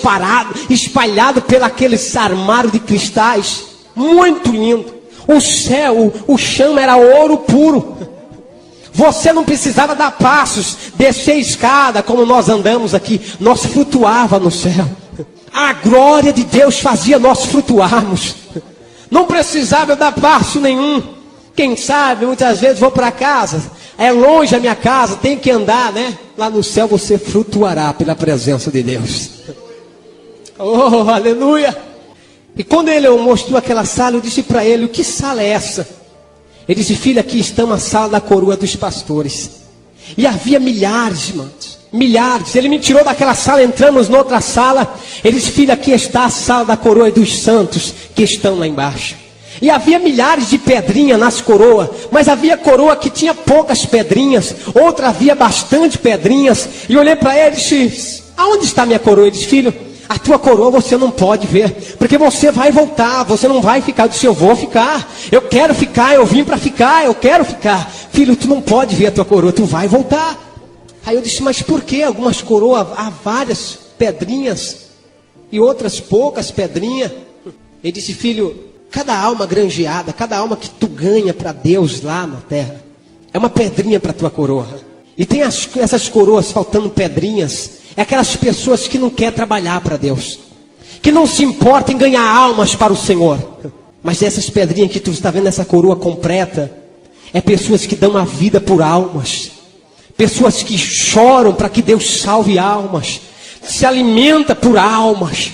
espalhado pelo aqueles armários de cristais. Muito lindo. O céu, o chão era ouro puro. Você não precisava dar passos, descer escada como nós andamos aqui. Nós flutuava no céu. A glória de Deus fazia nós flutuarmos. Não precisava dar passo nenhum. Quem sabe, muitas vezes vou para casa, é longe a minha casa, tem que andar, né? Lá no céu você flutuará pela presença de Deus. Oh, aleluia! E quando ele mostrou aquela sala, eu disse para ele, que sala é essa? Ele disse, filho, aqui está uma sala da coroa dos pastores. E havia milhares, irmãos, milhares. Ele me tirou daquela sala, entramos noutra sala. Ele disse, filho, aqui está a sala da coroa dos santos que estão lá embaixo. E havia milhares de pedrinhas nas coroas, mas havia coroa que tinha poucas pedrinhas, outra havia bastante pedrinhas. E olhei para ele e disse, aonde está minha coroa? Ele disse, filho, a tua coroa você não pode ver, porque você vai voltar, você não vai ficar. Eu disse, eu vou ficar, eu quero ficar, eu vim para ficar, eu quero ficar. Filho, tu não pode ver a tua coroa, tu vai voltar. Aí eu disse, mas por que algumas coroas há várias pedrinhas e outras poucas pedrinhas? Ele disse, filho, cada alma granjeada, cada alma que tu ganha para Deus lá na terra, é uma pedrinha para a tua coroa. E tem essas coroas faltando pedrinhas, é aquelas pessoas que não querem trabalhar para Deus, que não se importam em ganhar almas para o Senhor. Mas essas pedrinhas que tu está vendo, essa coroa completa, é pessoas que dão a vida por almas, pessoas que choram para que Deus salve almas, se alimenta por almas.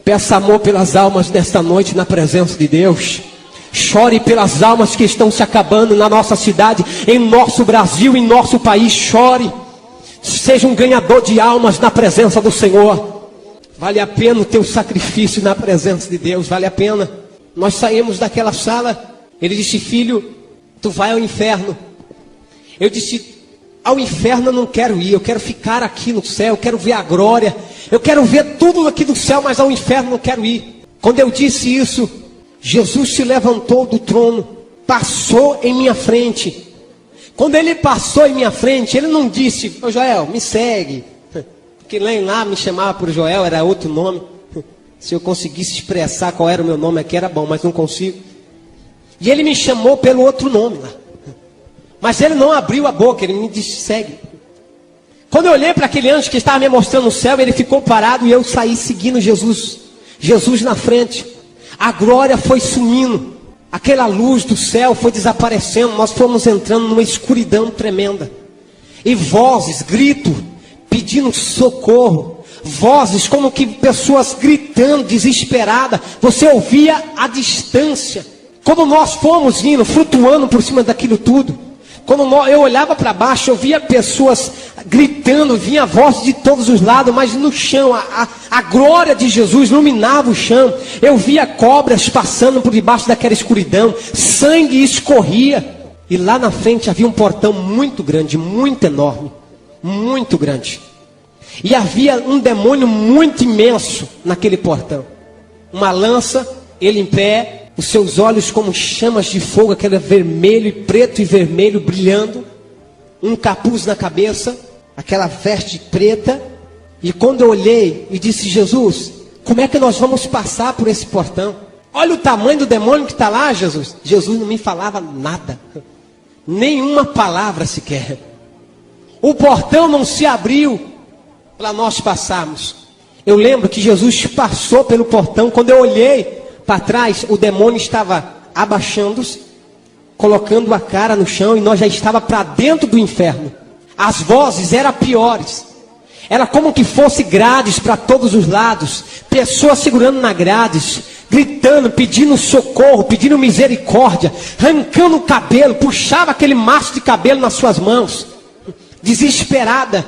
Peça amor pelas almas nesta noite na presença de Deus. Chore pelas almas que estão se acabando na nossa cidade, em nosso Brasil, em nosso país. Chore. Seja um ganhador de almas na presença do Senhor. Vale a pena o teu sacrifício na presença de Deus. Vale a pena. Nós saímos daquela sala. Ele disse, filho, tu vai ao inferno. Eu disse, ao inferno eu não quero ir. Eu quero ficar aqui no céu. Eu quero ver a glória. Eu quero ver tudo aqui do céu, mas ao inferno não quero ir. Quando eu disse isso, Jesus se levantou do trono, passou em minha frente. Quando ele passou em minha frente, ele não disse, ô Joel, me segue. Porque lá me chamava por Joel, era outro nome. Se eu conseguisse expressar qual era o meu nome aqui, era bom, mas não consigo. E ele me chamou pelo outro nome lá. Mas ele não abriu a boca, ele me disse, segue. Quando eu olhei para aquele anjo que estava me mostrando o céu, ele ficou parado e eu saí seguindo Jesus. Jesus na frente. A glória foi sumindo. Aquela luz do céu foi desaparecendo. Nós fomos entrando numa escuridão tremenda. E vozes, grito, pedindo socorro. Vozes como que pessoas gritando, desesperada. Você ouvia à distância. Quando nós fomos indo, flutuando por cima daquilo tudo. Quando eu olhava para baixo, eu via pessoas gritando, vinha voz de todos os lados, mas no chão, a glória de Jesus iluminava o chão. Eu via cobras passando por debaixo daquela escuridão, sangue escorria. E lá na frente havia um portão muito grande, muito enorme, muito grande. E havia um demônio muito imenso naquele portão. Uma lança, ele em pé, os seus olhos como chamas de fogo, aquele vermelho e preto e vermelho brilhando. Um capuz na cabeça, aquela veste preta. E quando eu olhei e disse, Jesus, como é que nós vamos passar por esse portão? Olha o tamanho do demônio que está lá, Jesus. Jesus não me falava nada. Nenhuma palavra sequer. O portão não se abriu para nós passarmos. Eu lembro que Jesus passou pelo portão. Quando eu olhei para trás, o demônio estava abaixando-se, colocando a cara no chão, e nós já estava para dentro do inferno. As vozes eram piores. Era como que fosse grades para todos os lados, pessoas segurando na grades, gritando, pedindo socorro, pedindo misericórdia, arrancando o cabelo, puxava aquele maço de cabelo nas suas mãos, desesperada.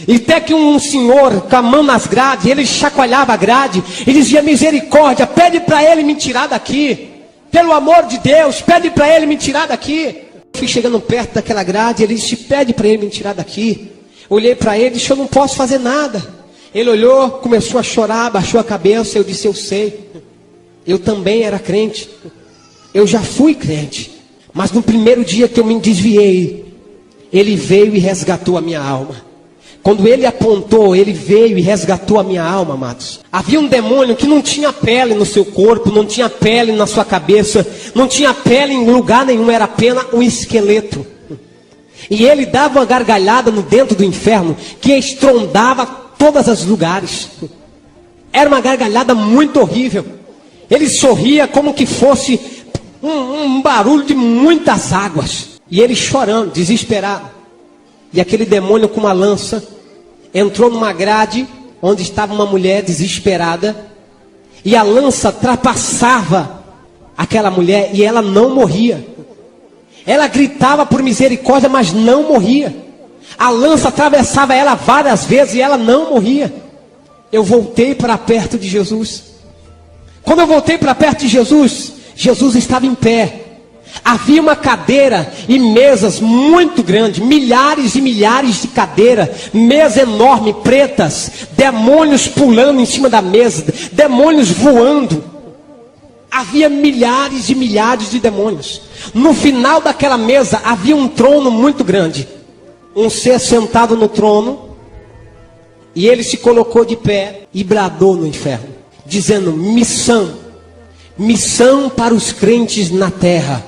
E até que um senhor com a mão nas grades, ele chacoalhava a grade e dizia, misericórdia, pede para ele me tirar daqui. Pelo amor de Deus, pede para ele me tirar daqui. Eu fui chegando perto daquela grade, ele disse, pede para ele me tirar daqui. Olhei para ele e disse, eu não posso fazer nada. Ele olhou, começou a chorar, baixou a cabeça. Eu disse, eu sei, eu também era crente. Eu já fui crente. Mas no primeiro dia que eu me desviei, ele veio e resgatou a minha alma. Quando ele apontou, ele veio e resgatou a minha alma, amados. Havia um demônio que não tinha pele no seu corpo, não tinha pele na sua cabeça, não tinha pele em lugar nenhum, era apenas um esqueleto. E ele dava uma gargalhada no dentro do inferno, que estrondava todos os lugares. Era uma gargalhada muito horrível. Ele sorria como que fosse um barulho de muitas águas. E ele chorando, desesperado. E aquele demônio com uma lança entrou numa grade onde estava uma mulher desesperada. E a lança trapassava aquela mulher e ela não morria. Ela gritava por misericórdia, mas não morria. A lança atravessava ela várias vezes e ela não morria. Eu voltei para perto de Jesus. Quando eu voltei para perto de Jesus, Jesus estava em pé. Havia uma cadeira e mesas muito grandes, milhares e milhares de cadeiras, mesa enorme, pretas, demônios pulando em cima da mesa, demônios voando. Havia milhares e milhares de demônios. No final daquela mesa havia um trono muito grande. Um ser sentado no trono. E ele se colocou de pé e bradou no inferno, dizendo: missão, missão para os crentes na terra.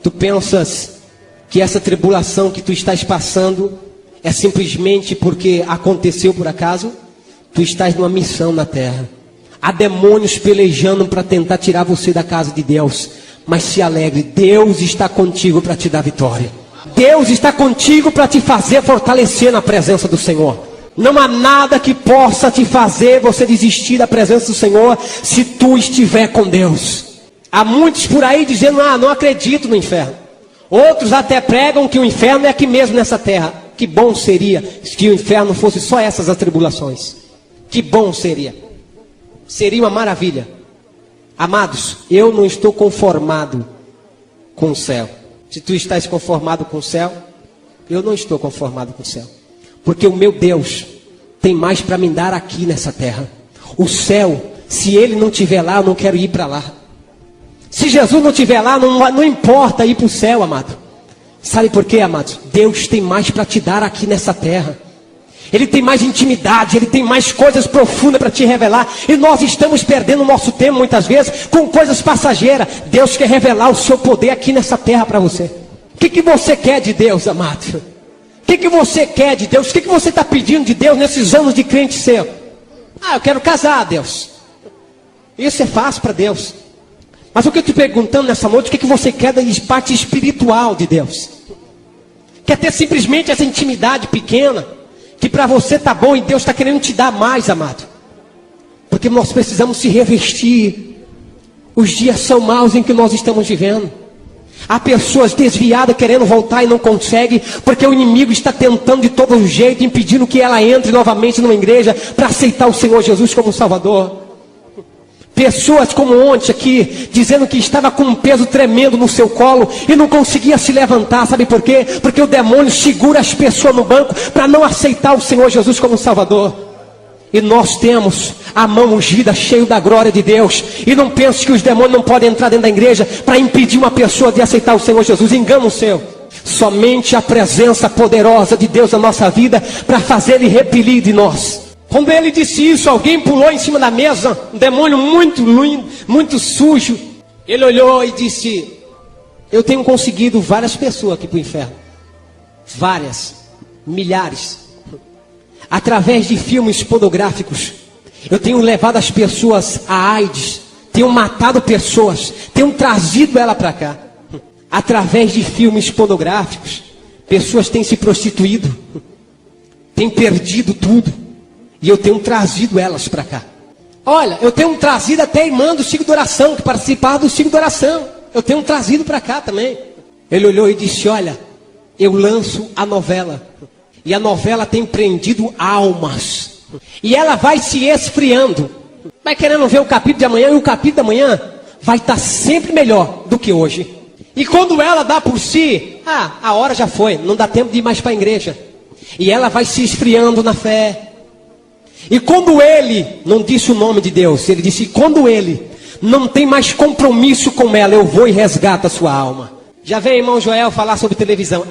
Tu pensas que essa tribulação que tu estás passando é simplesmente porque aconteceu por acaso? Tu estás numa missão na terra. Há demônios pelejando para tentar tirar você da casa de Deus. Mas se alegre, Deus está contigo para te dar vitória. Deus está contigo para te fazer fortalecer na presença do Senhor. Não há nada que possa te fazer você desistir da presença do Senhor se tu estiver com Deus. Há muitos por aí dizendo: não acredito no inferno. Outros até pregam que o inferno é aqui mesmo nessa terra. Que bom seria se o inferno fosse só essas atribulações. Que bom seria. Seria uma maravilha. Amados, eu não estou conformado com o céu. Se tu estás conformado com o céu, eu não estou conformado com o céu. Porque o meu Deus tem mais para me dar aqui nessa terra. O céu, se ele não estiver lá, eu não quero ir para lá. Se Jesus não estiver lá, não importa ir para o céu, amado. Sabe por quê, amados? Deus tem mais para te dar aqui nessa terra. Ele tem mais intimidade, ele tem mais coisas profundas para te revelar. E nós estamos perdendo o nosso tempo muitas vezes com coisas passageiras. Deus quer revelar o seu poder aqui nessa terra para você. O que você quer de Deus, amado? O que você quer de Deus? O que você está pedindo de Deus nesses anos de crente seu? Eu quero casar, Deus. Isso é fácil para Deus. Mas o que eu estou te perguntando nessa noite, o que você quer da parte espiritual de Deus? Quer ter simplesmente essa intimidade pequena, que para você está bom e Deus está querendo te dar mais, amado? Porque nós precisamos se revestir. Os dias são maus em que nós estamos vivendo. Há pessoas desviadas querendo voltar e não conseguem, porque o inimigo está tentando de todo jeito, impedindo que ela entre novamente numa igreja para aceitar o Senhor Jesus como Salvador. Pessoas como ontem aqui, dizendo que estava com um peso tremendo no seu colo e não conseguia se levantar. Sabe por quê? Porque o demônio segura as pessoas no banco para não aceitar o Senhor Jesus como Salvador. E nós temos a mão ungida, cheio da glória de Deus. E não pense que os demônios não podem entrar dentro da igreja para impedir uma pessoa de aceitar o Senhor Jesus. Engano seu. Somente a presença poderosa de Deus na nossa vida para fazer ele repelir de nós. Quando ele disse isso, alguém pulou em cima da mesa. Um demônio muito lindo, muito sujo. Ele olhou e disse: eu tenho conseguido várias pessoas aqui para o inferno. Várias. Milhares. Através de filmes pornográficos. Eu tenho levado as pessoas a AIDS. Tenho matado pessoas. Tenho trazido ela para cá. Através de filmes pornográficos. Pessoas têm se prostituído. Têm perdido tudo. E eu tenho trazido elas para cá. Olha, eu tenho trazido até a irmã do ciclo de oração, que participava do ciclo de oração. Eu tenho trazido para cá também. Ele olhou e disse: olha, eu lanço a novela. E a novela tem prendido almas. E ela vai se esfriando. Vai querendo ver o capítulo de amanhã. E o capítulo de amanhã vai estar sempre melhor do que hoje. E quando ela dá por si, a hora já foi. Não dá tempo de ir mais para a igreja. E ela vai se esfriando na fé. E quando ele, não disse o nome de Deus, ele disse: quando ele não tem mais compromisso com ela, eu vou e resgato a sua alma. Já veio irmão Joel falar sobre televisão.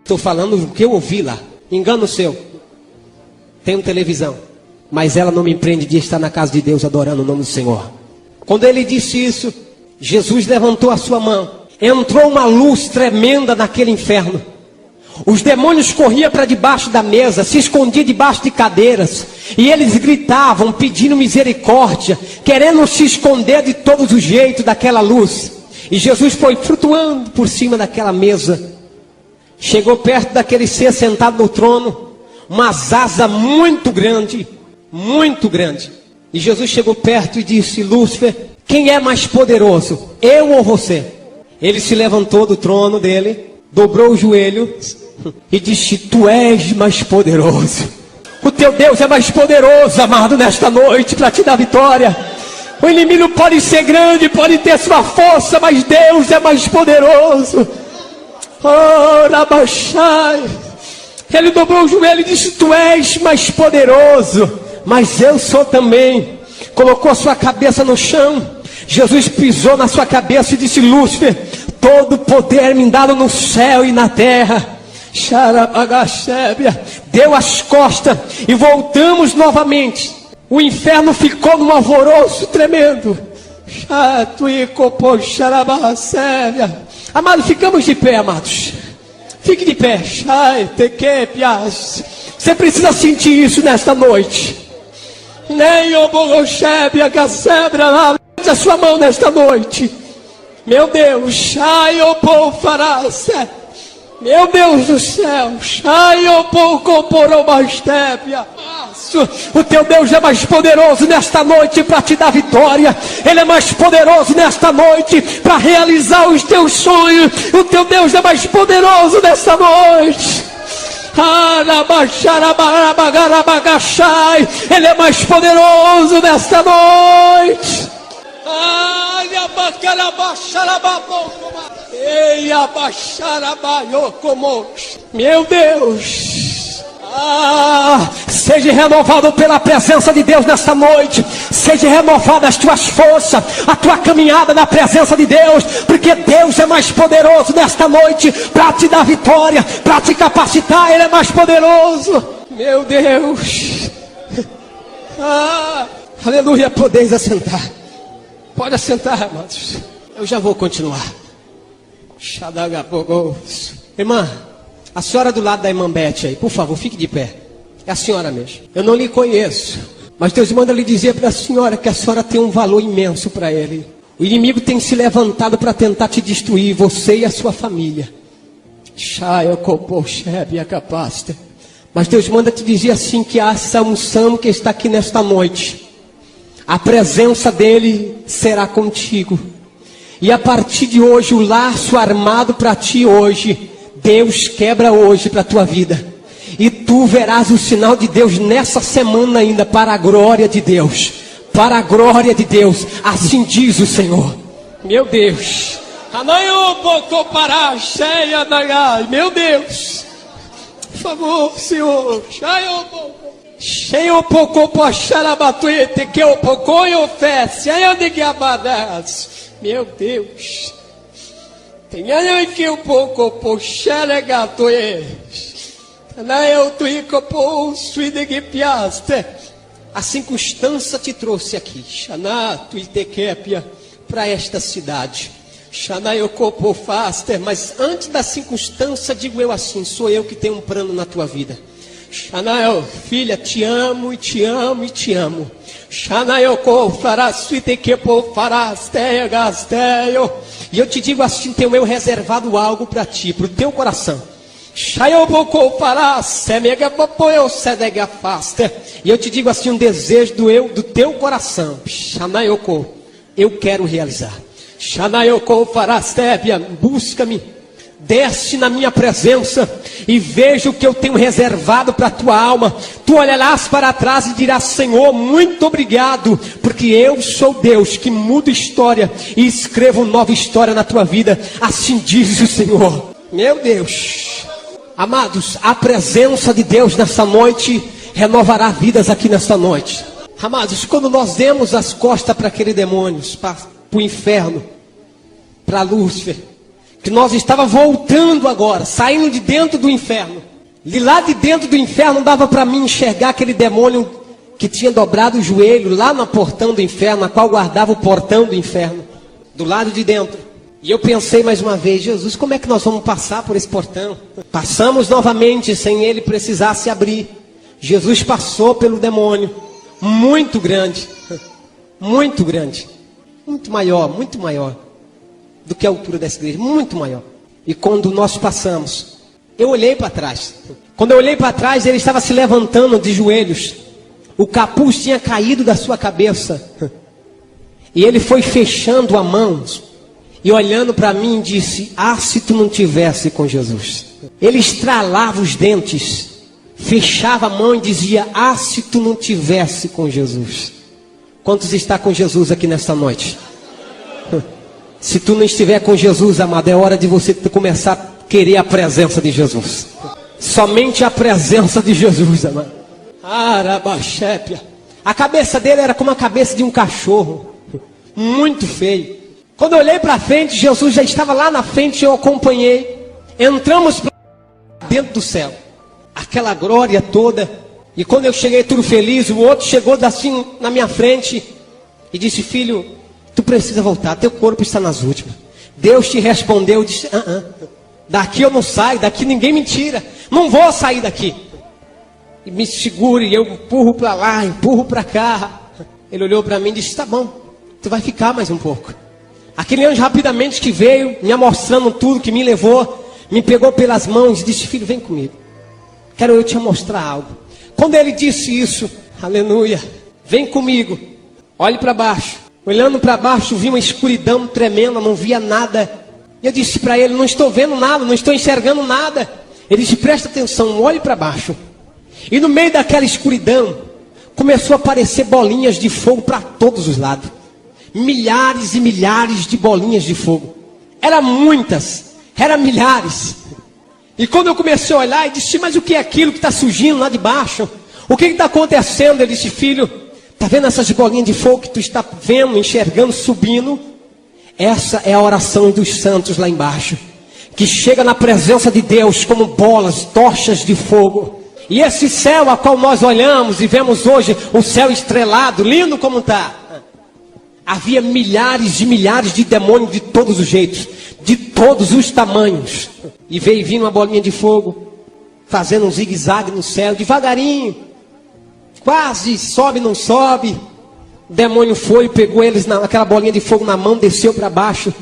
Estou falando o que eu ouvi lá. Engano seu. Tenho televisão, mas ela não me impede de estar na casa de Deus adorando o nome do Senhor. Quando ele disse isso, Jesus levantou a sua mão. Entrou uma luz tremenda naquele inferno. Os demônios corriam para debaixo da mesa, se escondiam debaixo de cadeiras. E eles gritavam, pedindo misericórdia, querendo se esconder de todos os jeitos daquela luz. E Jesus foi flutuando por cima daquela mesa. Chegou perto daquele ser sentado no trono. Uma asa muito grande, muito grande. E Jesus chegou perto e disse: Lúcifer, quem é mais poderoso, eu ou você? Ele se levantou do trono dele, dobrou o joelho e disse: tu és mais poderoso. O teu Deus é mais poderoso, amado, nesta noite para te dar vitória. O inimigo pode ser grande, pode ter sua força, mas Deus é mais poderoso. Oh, Rabaxai. Ele dobrou o joelho e disse: tu és mais poderoso, mas eu sou também. Colocou a sua cabeça no chão. Jesus pisou na sua cabeça e disse: Lúcifer, todo poder me dado no céu e na terra. Deu as costas e voltamos novamente. O inferno ficou num alvoroço tremendo. Amados, ficamos de pé, amados. Fique de pé. Você precisa sentir isso nesta noite. Levante a sua mão nesta noite. Meu Deus. Meu Deus do céu. O teu Deus é mais poderoso nesta noite para te dar vitória. Ele é mais poderoso nesta noite para realizar os teus sonhos. O teu Deus é mais poderoso nesta noite. Ele é mais poderoso nesta noite. Meu Deus. Seja renovado pela presença de Deus nesta noite. Seja renovada as tuas forças, a tua caminhada na presença de Deus, porque Deus é mais poderoso nesta noite para te dar vitória, para te capacitar. Ele é mais poderoso. Meu Deus. Aleluia. Podeis assentar. Pode assentar, amados. Eu já vou continuar. Irmã, a senhora do lado da irmã Beth aí, por favor, fique de pé. É a senhora mesmo. Eu não lhe conheço, mas Deus manda lhe dizer para a senhora que a senhora tem um valor imenso para Ele. O inimigo tem se levantado para tentar te destruir, você e a sua família. Mas Deus manda te dizer assim, que há essa unção que está aqui nesta noite. A presença dele será contigo. E a partir de hoje, o laço armado para ti hoje, Deus quebra hoje para a tua vida. E tu verás o sinal de Deus nessa semana ainda, para a glória de Deus. Para a glória de Deus. Assim diz o Senhor. Meu Deus. Meu Deus. Por favor, Senhor. Meu Deus. A circunstância te trouxe aqui para esta cidade. Mas antes da circunstância, digo eu assim: sou eu que tenho um plano na tua vida. Filha, te amo e te amo e te amo. E eu te digo assim: tenho eu reservado algo para ti, para o teu coração. E eu te digo assim, um desejo do teu coração. Eu quero realizar. Busca-me, desce na minha presença e veja o que eu tenho reservado para a tua alma. Tu olharás para trás e dirás: Senhor, muito obrigado, porque eu sou Deus que muda história e escrevo nova história na tua vida. Assim diz o Senhor. Meu Deus. Amados, a presença de Deus nessa noite renovará vidas aqui nesta noite. Amados, quando nós demos as costas para aquele demônio, para o inferno, para Lúcifer, que nós estávamos voltando agora, saindo de dentro do inferno. De lá de dentro do inferno dava para mim enxergar aquele demônio que tinha dobrado o joelho lá no portão do inferno, a qual guardava o portão do inferno, do lado de dentro. E eu pensei mais uma vez, Jesus, como é que nós vamos passar por esse portão? Passamos novamente sem ele precisar se abrir. Jesus passou pelo demônio, muito grande, muito grande, muito maior do que a altura dessa igreja, muito maior. E quando nós passamos, eu olhei para trás. Quando eu olhei para trás, ele estava se levantando de joelhos. O capuz tinha caído da sua cabeça. E ele foi fechando a mão e olhando para mim disse: ah, se tu não tivesse com Jesus. Ele estralava os dentes, fechava a mão e dizia: ah, se tu não tivesse com Jesus. Quantos está com Jesus aqui nesta noite? Se tu não estiver com Jesus, amado, é hora de você começar a querer a presença de Jesus. Somente a presença de Jesus, amado. Arabaxépia. A cabeça dele era como a cabeça de um cachorro, muito feio. Quando eu olhei para frente, Jesus já estava lá na frente, eu acompanhei. Entramos dentro do céu, aquela glória toda. E quando eu cheguei tudo feliz, o outro chegou assim na minha frente e disse: filho, tu precisa voltar, teu corpo está nas últimas. Deus te respondeu, disse: daqui eu não saio, daqui ninguém me tira, não vou sair daqui. E me segure, eu empurro para lá, empurro para cá. Ele olhou para mim e disse: tá bom, tu vai ficar mais um pouco. Aquele anjo rapidamente que veio, me mostrando tudo, que me levou, me pegou pelas mãos e disse: filho, vem comigo, quero eu te mostrar algo. Quando ele disse isso, aleluia, vem comigo, olhe para baixo. Olhando para baixo, vi uma escuridão tremenda, não via nada. Eu disse para ele: não estou vendo nada, não estou enxergando nada. Ele disse: presta atenção, olhe para baixo. E no meio daquela escuridão, começou a aparecer bolinhas de fogo para todos os lados. Milhares e milhares de bolinhas de fogo. Eram muitas, eram milhares. E quando eu comecei a olhar, eu disse: mas o que é aquilo que está surgindo lá de baixo? O que está acontecendo? Ele disse: filho, está vendo essas bolinhas de fogo que tu está vendo, enxergando, subindo? Essa é a oração dos santos lá embaixo, que chega na presença de Deus como bolas, tochas de fogo. E esse céu a qual nós olhamos e vemos hoje, o céu estrelado, lindo como está, havia milhares e milhares de demônios de todos os jeitos, de todos os tamanhos. E veio vindo uma bolinha de fogo, fazendo um zigue-zague no céu, devagarinho, quase sobe, não sobe. O demônio foi, pegou eles naquela bolinha de fogo na mão, desceu para baixo.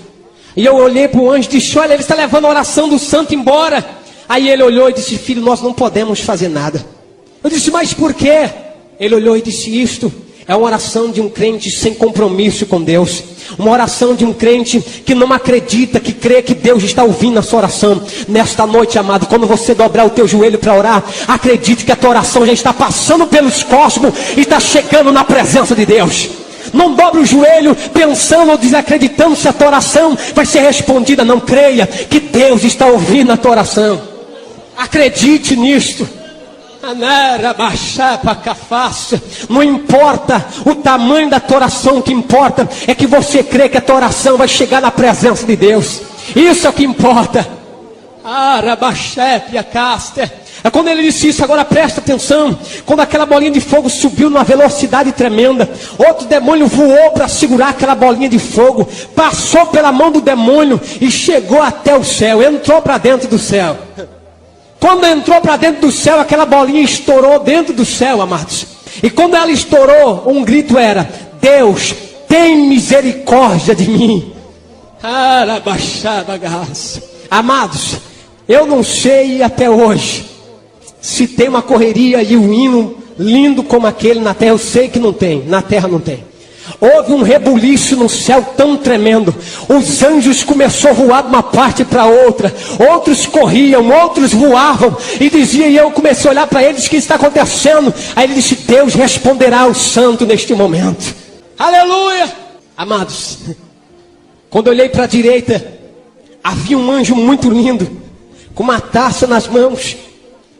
E eu olhei para o anjo e disse: olha, ele está levando a oração do santo embora. Aí ele olhou e disse: filho, nós não podemos fazer nada. Eu disse: mas por quê? Ele olhou e disse: isto é uma oração de um crente sem compromisso com Deus. Uma oração de um crente que não acredita, que crê que Deus está ouvindo a sua oração. Nesta noite, amado, quando você dobrar o teu joelho para orar, acredite que a tua oração já está passando pelos cosmos e está chegando na presença de Deus. Não dobre o joelho pensando ou desacreditando se a tua oração vai ser respondida. Não, creia que Deus está ouvindo a tua oração. Acredite nisto. Não importa o tamanho da tua oração, o que importa é que você crê que a tua oração vai chegar na presença de Deus. Isso é o que importa. Quando ele disse isso, agora presta atenção. Quando aquela bolinha de fogo subiu numa velocidade tremenda, outro demônio voou para segurar aquela bolinha de fogo, passou pela mão do demônio e chegou até o céu, entrou para dentro do céu. Quando entrou para dentro do céu, aquela bolinha estourou dentro do céu, amados. E quando ela estourou, um grito era: Deus, tem misericórdia de mim. Amados, eu não sei até hoje se tem uma correria e um hino lindo como aquele na terra. Eu sei que não tem, na terra não tem. Houve um rebuliço no céu tão tremendo. Os anjos começaram a voar de uma parte para outra. Outros corriam, outros voavam. E dizia, e eu comecei a olhar para eles: o que está acontecendo? Aí ele disse: Deus responderá ao santo neste momento. Aleluia! Amados, quando eu olhei para a direita, havia um anjo muito lindo, com uma taça nas mãos,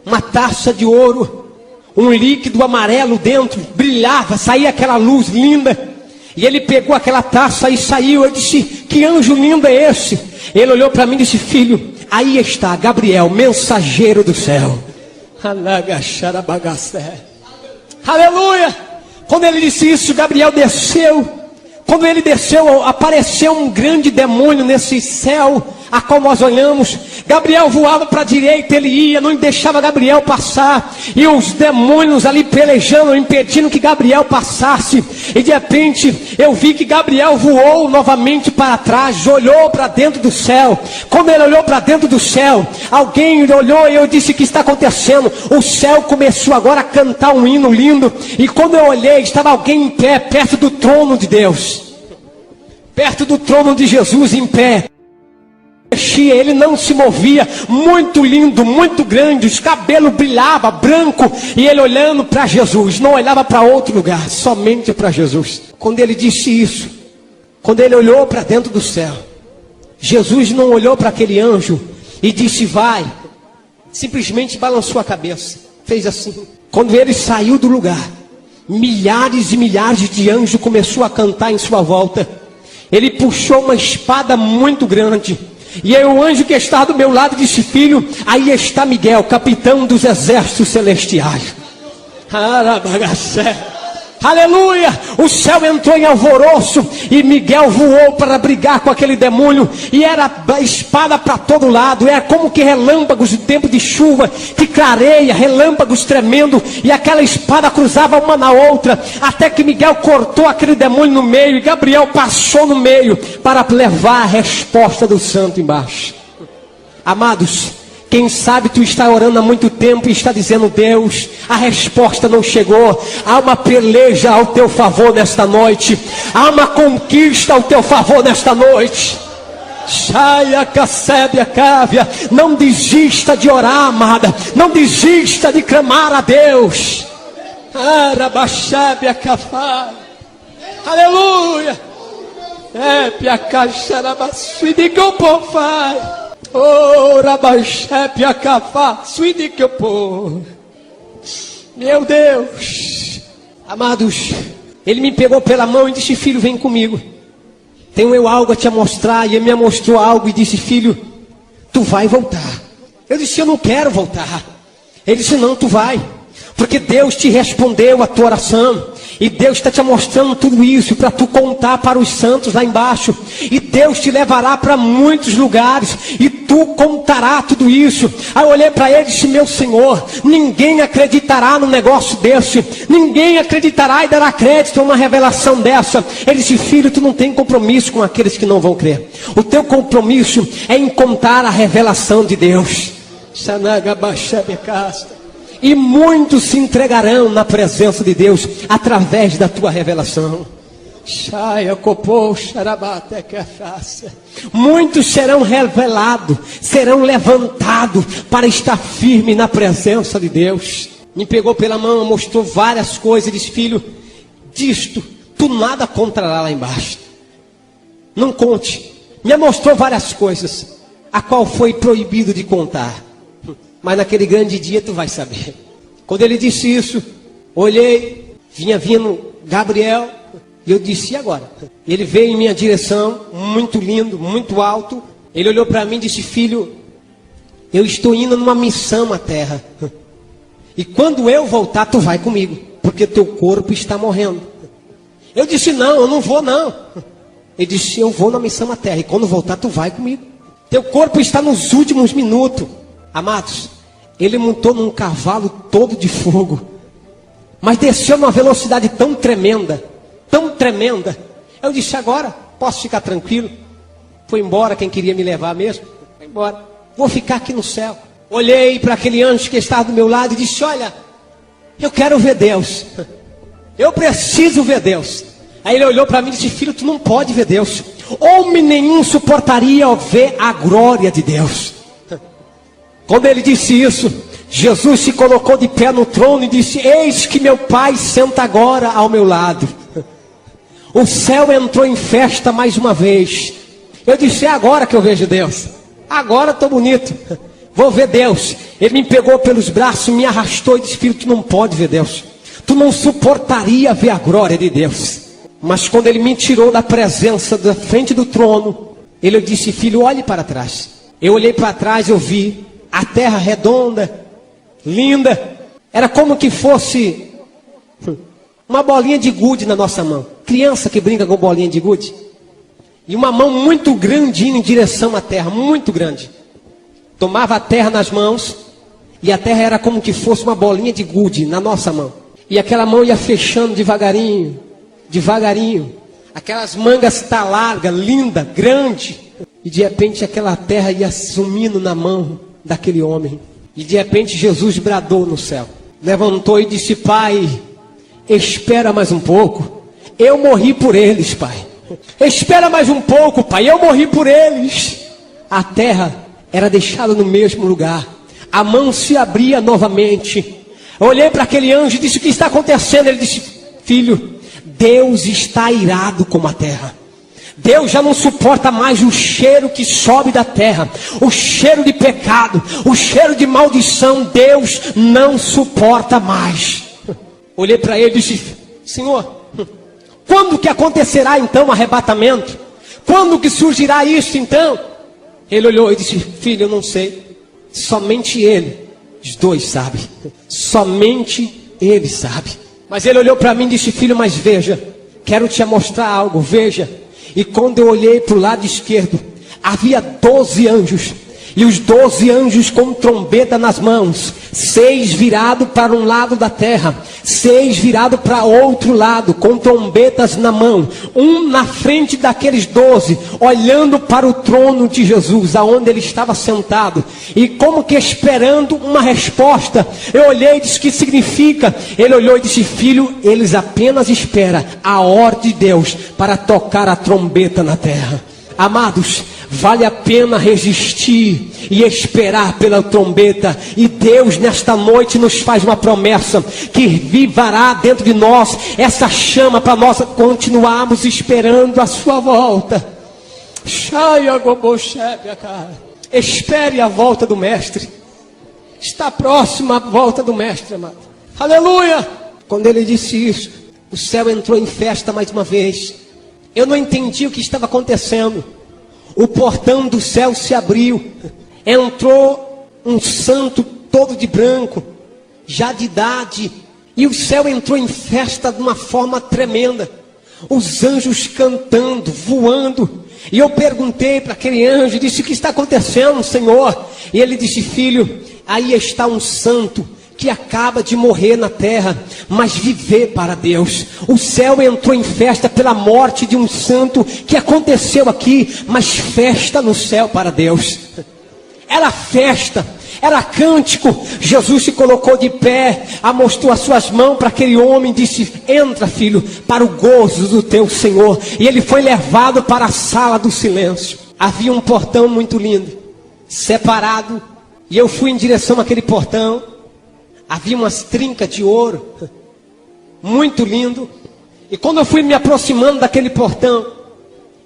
uma taça de ouro, um líquido amarelo dentro, brilhava, saía aquela luz linda. E ele pegou aquela taça e saiu. Eu disse: que anjo lindo é esse? Ele olhou para mim e disse: filho, aí está Gabriel, mensageiro do céu. Aleluia. Quando ele disse isso, Gabriel desceu. Quando ele desceu, apareceu um grande demônio nesse céu a qual nós olhamos. Gabriel voava para a direita, ele ia, não deixava Gabriel passar. E os demônios ali pelejando, impedindo que Gabriel passasse. E de repente, eu vi que Gabriel voou novamente para trás, olhou para dentro do céu. Quando ele olhou para dentro do céu, alguém olhou e eu disse: o que está acontecendo? O céu começou agora a cantar um hino lindo. E quando eu olhei, estava alguém em pé, perto do trono de Deus. Perto do trono de Jesus, em pé. Ele não se movia, muito lindo, muito grande, os cabelos brilhavam, branco, e ele olhando para Jesus, não olhava para outro lugar, somente para Jesus. Quando ele disse isso, quando ele olhou para dentro do céu, Jesus não olhou para aquele anjo e disse: vai, simplesmente balançou a cabeça, fez assim. Quando ele saiu do lugar, milhares e milhares de anjos começaram a cantar em sua volta. Ele puxou uma espada muito grande. E aí o anjo que estava do meu lado disse: filho, aí está Miguel, capitão dos exércitos celestiais. Aleluia! O céu entrou em alvoroço e Miguel voou para brigar com aquele demônio. E era espada para todo lado. Era como que relâmpagos de tempo de chuva, que clareia, relâmpagos tremendo. E aquela espada cruzava uma na outra, até que Miguel cortou aquele demônio no meio. E Gabriel passou no meio para levar a resposta do santo embaixo. Amados, quem sabe tu está orando há muito tempo e está dizendo: Deus, a resposta não chegou. Há uma peleja ao teu favor nesta noite. Há uma conquista ao teu favor nesta noite. Não desista de orar, amada. Não desista de clamar a Deus. Aleluia. Oh, Rabaxepe, Acafá, suíde que eu pôr. Meu Deus. Amados, ele me pegou pela mão e disse: filho, vem comigo. Tenho eu algo a te mostrar. E ele me mostrou algo e disse: filho, tu vai voltar. Eu disse: eu não quero voltar. Ele disse: não, tu vai. Porque Deus te respondeu a tua oração. E Deus está te mostrando tudo isso para tu contar para os santos lá embaixo. E Deus te levará para muitos lugares. E tu contará tudo isso. Aí eu olhei para ele e disse: meu Senhor, ninguém acreditará num negócio desse. Ninguém acreditará e dará crédito a uma revelação dessa. Ele disse: filho, tu não tem compromisso com aqueles que não vão crer. O teu compromisso é em contar a revelação de Deus. E muitos se entregarão na presença de Deus através da tua revelação. Muitos serão revelados, serão levantados para estar firme na presença de Deus. Me pegou pela mão, mostrou várias coisas e disse: filho, disto tu nada contará lá embaixo. Não conte. Me mostrou várias coisas, a qual foi proibido de contar. Mas naquele grande dia tu vai saber. Quando ele disse isso, olhei, vinha vindo Gabriel, e eu disse: e agora? Ele veio em minha direção, muito lindo, muito alto. Ele olhou para mim e disse: filho, eu estou indo numa missão à terra. E quando eu voltar, tu vai comigo, porque teu corpo está morrendo. Eu disse: não, eu não vou não. Ele disse: eu vou na missão à terra, e quando voltar, tu vai comigo. Teu corpo está nos últimos minutos. Amados, ele montou num cavalo todo de fogo, mas desceu numa velocidade tão tremenda, tão tremenda. Eu disse: agora posso ficar tranquilo. Foi embora quem queria me levar mesmo. Foi embora. Vou ficar aqui no céu. Olhei para aquele anjo que estava do meu lado e disse: olha, eu quero ver Deus. Eu preciso ver Deus. Aí ele olhou para mim e disse: filho, tu não pode ver Deus. Homem nenhum suportaria ver a glória de Deus. Quando ele disse isso, Jesus se colocou de pé no trono e disse: eis que meu Pai senta agora ao meu lado. O céu entrou em festa mais uma vez. Eu disse: é agora que eu vejo Deus. Agora estou bonito. Vou ver Deus. Ele me pegou pelos braços, me arrastou e disse: filho, tu não pode ver Deus. Tu não suportaria ver a glória de Deus. Mas quando ele me tirou da presença, da frente do trono, ele disse: filho, olhe para trás. Eu olhei para trás, eu vi a terra redonda, linda. Era como que fosse uma bolinha de gude na nossa mão. Criança que brinca com bolinha de gude. E uma mão muito grande indo em direção à terra, muito grande. Tomava a terra nas mãos, e a terra era como que fosse uma bolinha de gude na nossa mão. E aquela mão ia fechando devagarinho, devagarinho. Aquelas mangas tá larga, linda, grande. E de repente aquela terra ia sumindo na mão daquele homem. E de repente Jesus bradou no céu. Levantou e disse: Pai, espera mais um pouco. Eu morri por eles, Pai. Espera mais um pouco, Pai. Eu morri por eles. A terra era deixada no mesmo lugar. A mão se abria novamente. Eu olhei para aquele anjo e disse: o que está acontecendo? Ele disse: filho, Deus está irado com a terra. Deus já não suporta mais o cheiro que sobe da terra, o cheiro de pecado, o cheiro de maldição. Deus não suporta mais. Olhei para ele e disse: Senhor, quando que acontecerá então o arrebatamento? Quando que surgirá isso então? Ele olhou e disse: filho, eu não sei. Somente ele, os dois sabem. Somente ele sabe. Mas ele olhou para mim e disse: filho, mas veja, quero te mostrar algo, veja. E quando eu olhei para o lado esquerdo, havia 12 anjos. E os 12 anjos com trombeta nas mãos. 6 virados para um lado da terra, 6 virados para outro lado, com trombetas na mão. Um na frente daqueles 12, olhando para o trono de Jesus, aonde ele estava sentado. E como que esperando uma resposta. Eu olhei e disse: o que significa? Ele olhou e disse: filho, eles apenas esperam a ordem de Deus para tocar a trombeta na terra. Amados, vale a pena resistir e esperar pela trombeta. E Deus nesta noite nos faz uma promessa, que vivará dentro de nós essa chama para nós continuarmos esperando a sua volta. Espere a volta do mestre. Está próxima a volta do mestre, amado. Aleluia! Quando ele disse isso, o céu entrou em festa mais uma vez. Eu não entendi o que estava acontecendo. O portão do céu se abriu. Entrou um santo todo de branco, já de idade. E o céu entrou em festa de uma forma tremenda. Os anjos cantando, voando. E eu perguntei para aquele anjo, disse: o que está acontecendo, Senhor? E ele disse: filho, aí está um santo que acaba de morrer na terra, mas viver para Deus. O céu entrou em festa pela morte de um santo que aconteceu aqui, mas festa no céu para Deus. Era festa, era cântico. Jesus se colocou de pé, mostrou as suas mãos para aquele homem e disse: entra, filho, para o gozo do teu Senhor. E ele foi levado para a sala do silêncio. Havia um portão muito lindo, separado, e eu fui em direção àquele portão. Havia umas trincas de ouro, muito lindo. E quando eu fui me aproximando daquele portão,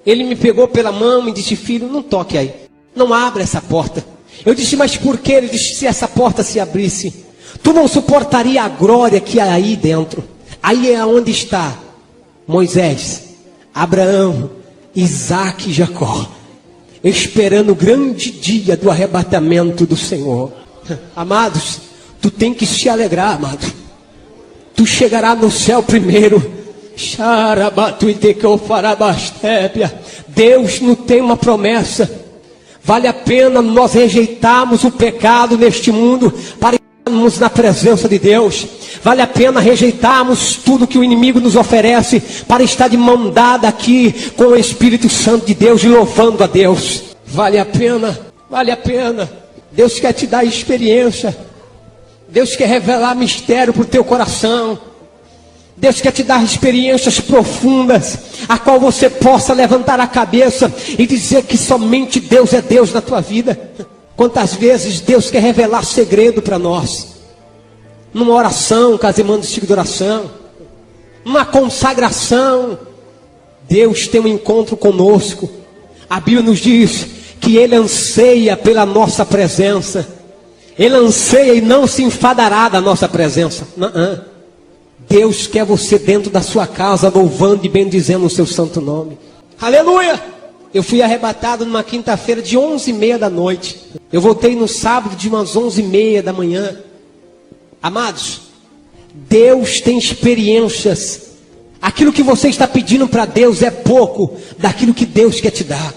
ele me pegou pela mão e disse: filho, não toque aí, não abra essa porta. Eu disse: mas por quê? Ele disse: se essa porta se abrisse, tu não suportaria a glória que há aí dentro. Aí é onde está Moisés, Abraão, Isaac e Jacó, esperando o grande dia do arrebatamento do Senhor. Amados, tu tem que se alegrar, amado. Tu chegará no céu primeiro. Deus nos tem uma promessa. Vale a pena nós rejeitarmos o pecado neste mundo para estarmos na presença de Deus. Vale a pena rejeitarmos tudo que o inimigo nos oferece para estar de mão dada aqui com o Espírito Santo de Deus e louvando a Deus. Vale a pena, vale a pena. Deus quer te dar experiência. Deus quer revelar mistério para o teu coração. Deus quer te dar experiências profundas, a qual você possa levantar a cabeça e dizer que somente Deus é Deus na tua vida. Quantas vezes Deus quer revelar segredo para nós, numa oração, casamento de de oração, numa consagração. Deus tem um encontro conosco. A Bíblia nos diz que Ele anseia pela nossa presença. Ele anseia e não se enfadará da nossa presença. Não. Deus quer você dentro da sua casa, louvando e bendizendo o seu santo nome. Aleluia! Eu fui arrebatado numa quinta-feira de 11h30 da noite. Eu voltei no sábado de umas 11h30 da manhã. Amados, Deus tem experiências. Aquilo que você está pedindo para Deus é pouco daquilo que Deus quer te dar.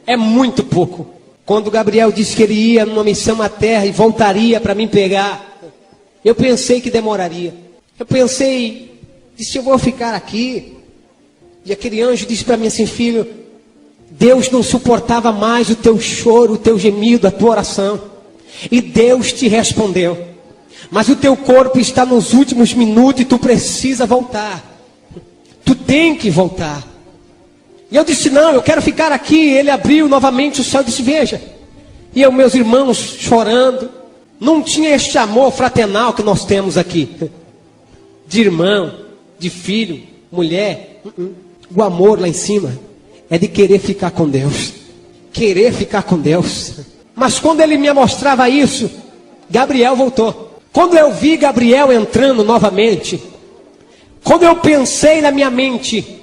É muito pouco. Quando Gabriel disse que ele ia numa missão à terra e voltaria para me pegar, eu pensei que demoraria. Eu pensei, disse, eu vou ficar aqui. E aquele anjo disse para mim assim, filho, Deus não suportava mais o teu choro, o teu gemido, a tua oração. E Deus te respondeu. Mas o teu corpo está nos últimos minutos e tu precisa voltar. Tu tem que voltar. E eu disse, não, eu quero ficar aqui. Ele abriu novamente o céu e disse, veja. E eu, meus irmãos chorando. Não tinha este amor fraternal que nós temos aqui. De irmão, de filho, mulher. O amor lá em cima é de querer ficar com Deus. Querer ficar com Deus. Mas quando ele me mostrava isso, Gabriel voltou. Quando eu vi Gabriel entrando novamente, quando eu pensei na minha mente,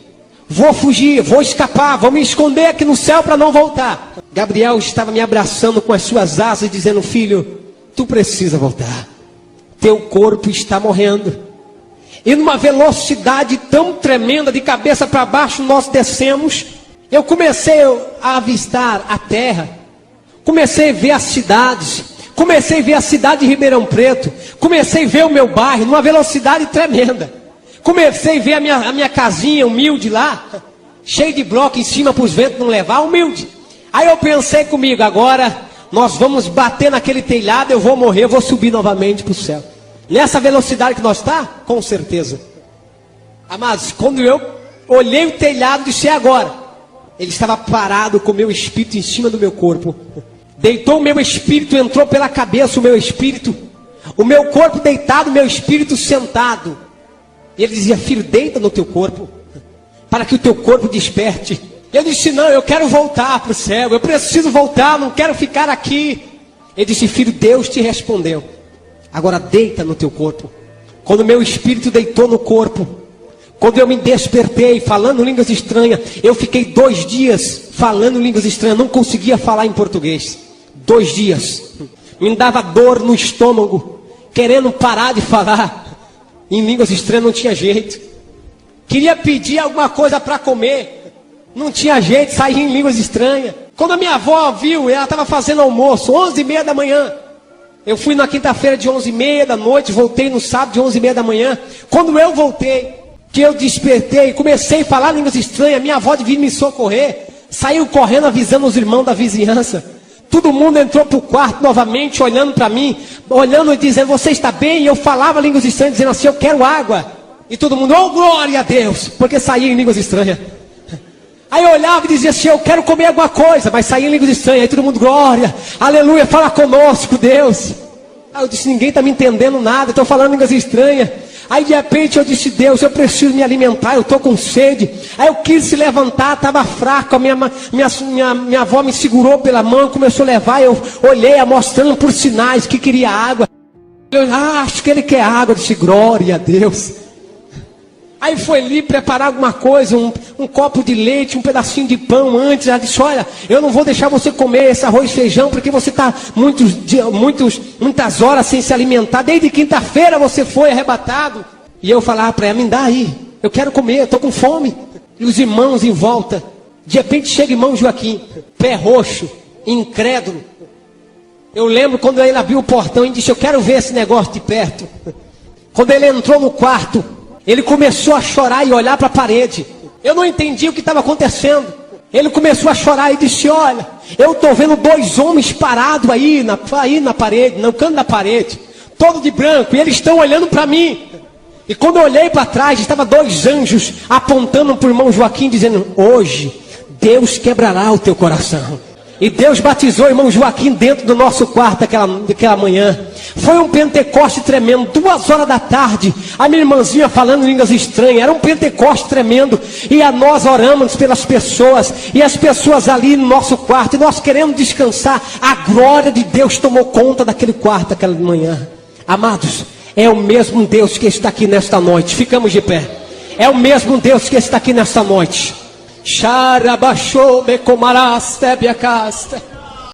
vou fugir, vou escapar, vou me esconder aqui no céu para não voltar. Gabriel estava me abraçando com as suas asas, dizendo, filho, tu precisa voltar. Teu corpo está morrendo. E numa velocidade tão tremenda, de cabeça para baixo, nós descemos. Eu comecei a avistar a terra. Comecei a ver as cidades. Comecei a ver a cidade de Ribeirão Preto. Comecei a ver o meu bairro, numa velocidade tremenda. Comecei a ver a minha casinha humilde lá, cheio de bloco em cima para os ventos não levar, humilde. Aí eu pensei comigo, agora nós vamos bater naquele telhado, eu vou morrer, eu vou subir novamente para o céu. Nessa velocidade que nós está, com certeza. Amados, quando eu olhei o telhado, disse, agora. Ele estava parado com o meu espírito em cima do meu corpo. Deitou o meu espírito, entrou pela cabeça o meu espírito. O meu corpo deitado, o meu espírito sentado. E ele dizia, filho, deita no teu corpo, para que o teu corpo desperte. Eu disse, não, eu quero voltar para o céu, eu preciso voltar, não quero ficar aqui. Ele disse, filho, Deus te respondeu. Agora deita no teu corpo. Quando o meu espírito deitou no corpo, quando eu me despertei falando línguas estranhas, eu fiquei 2 dias falando línguas estranhas, não conseguia falar em português. 2 dias. Me dava dor no estômago, querendo parar de falar. Em línguas estranhas não tinha jeito. Queria pedir alguma coisa para comer. Não tinha jeito, saía em línguas estranhas. Quando a minha avó viu, ela estava fazendo almoço, 11h30 da manhã. Eu fui na quinta-feira de 11h30 da noite, voltei no sábado de 11h30 da manhã. Quando eu voltei, que eu despertei, comecei a falar línguas estranhas, minha avó devia me socorrer. Saiu correndo avisando os irmãos da vizinhança. Todo mundo entrou para o quarto novamente, olhando para mim, olhando e dizendo, você está bem? E eu falava línguas estranhas, dizendo assim, eu quero água. E todo mundo, oh glória a Deus, porque saía em línguas estranhas. Aí eu olhava e dizia assim, eu quero comer alguma coisa, mas saía em línguas estranhas. Aí todo mundo, glória, aleluia, fala conosco, Deus. Aí eu disse, ninguém está me entendendo nada, estou falando línguas estranhas. Aí de repente eu disse, Deus, eu preciso me alimentar, eu estou com sede. Aí eu quis se levantar, estava fraco, a minha avó me segurou pela mão, começou a levar, eu olhei, mostrando por sinais que queria água. Eu acho que ele quer água, eu disse, glória a Deus. Aí foi ali preparar alguma coisa, um copo de leite, um pedacinho de pão antes. Ela disse, olha, eu não vou deixar você comer esse arroz e feijão, porque você está muitas horas sem se alimentar. Desde quinta-feira você foi arrebatado. E eu falava para ela, me dá aí, eu quero comer, eu estou com fome. E os irmãos em volta. De repente chega irmão Joaquim, pé roxo, incrédulo. Eu lembro quando ele abriu o portão e disse, eu quero ver esse negócio de perto. Quando ele entrou no quarto, ele começou a chorar e olhar para a parede. Eu não entendi o que estava acontecendo. Ele começou a chorar e disse, olha, eu estou vendo 2 homens parados aí na parede, no canto da parede, todo de branco, e eles estão olhando para mim. E quando eu olhei para trás, estavam 2 anjos apontando para o irmão Joaquim, dizendo, hoje Deus quebrará o teu coração. E Deus batizou o irmão Joaquim dentro do nosso quarto daquela manhã. Foi um Pentecoste tremendo, 2 horas da tarde, a minha irmãzinha falando línguas estranhas, era um Pentecoste tremendo, e nós oramos pelas pessoas, e as pessoas ali no nosso quarto, e nós queremos descansar, a glória de Deus tomou conta daquele quarto aquela manhã. Amados, É o mesmo Deus que está aqui nesta noite. Ficamos de pé. É o mesmo Deus que está aqui nesta noite. Xarabachou, becomarás, tebiacaste.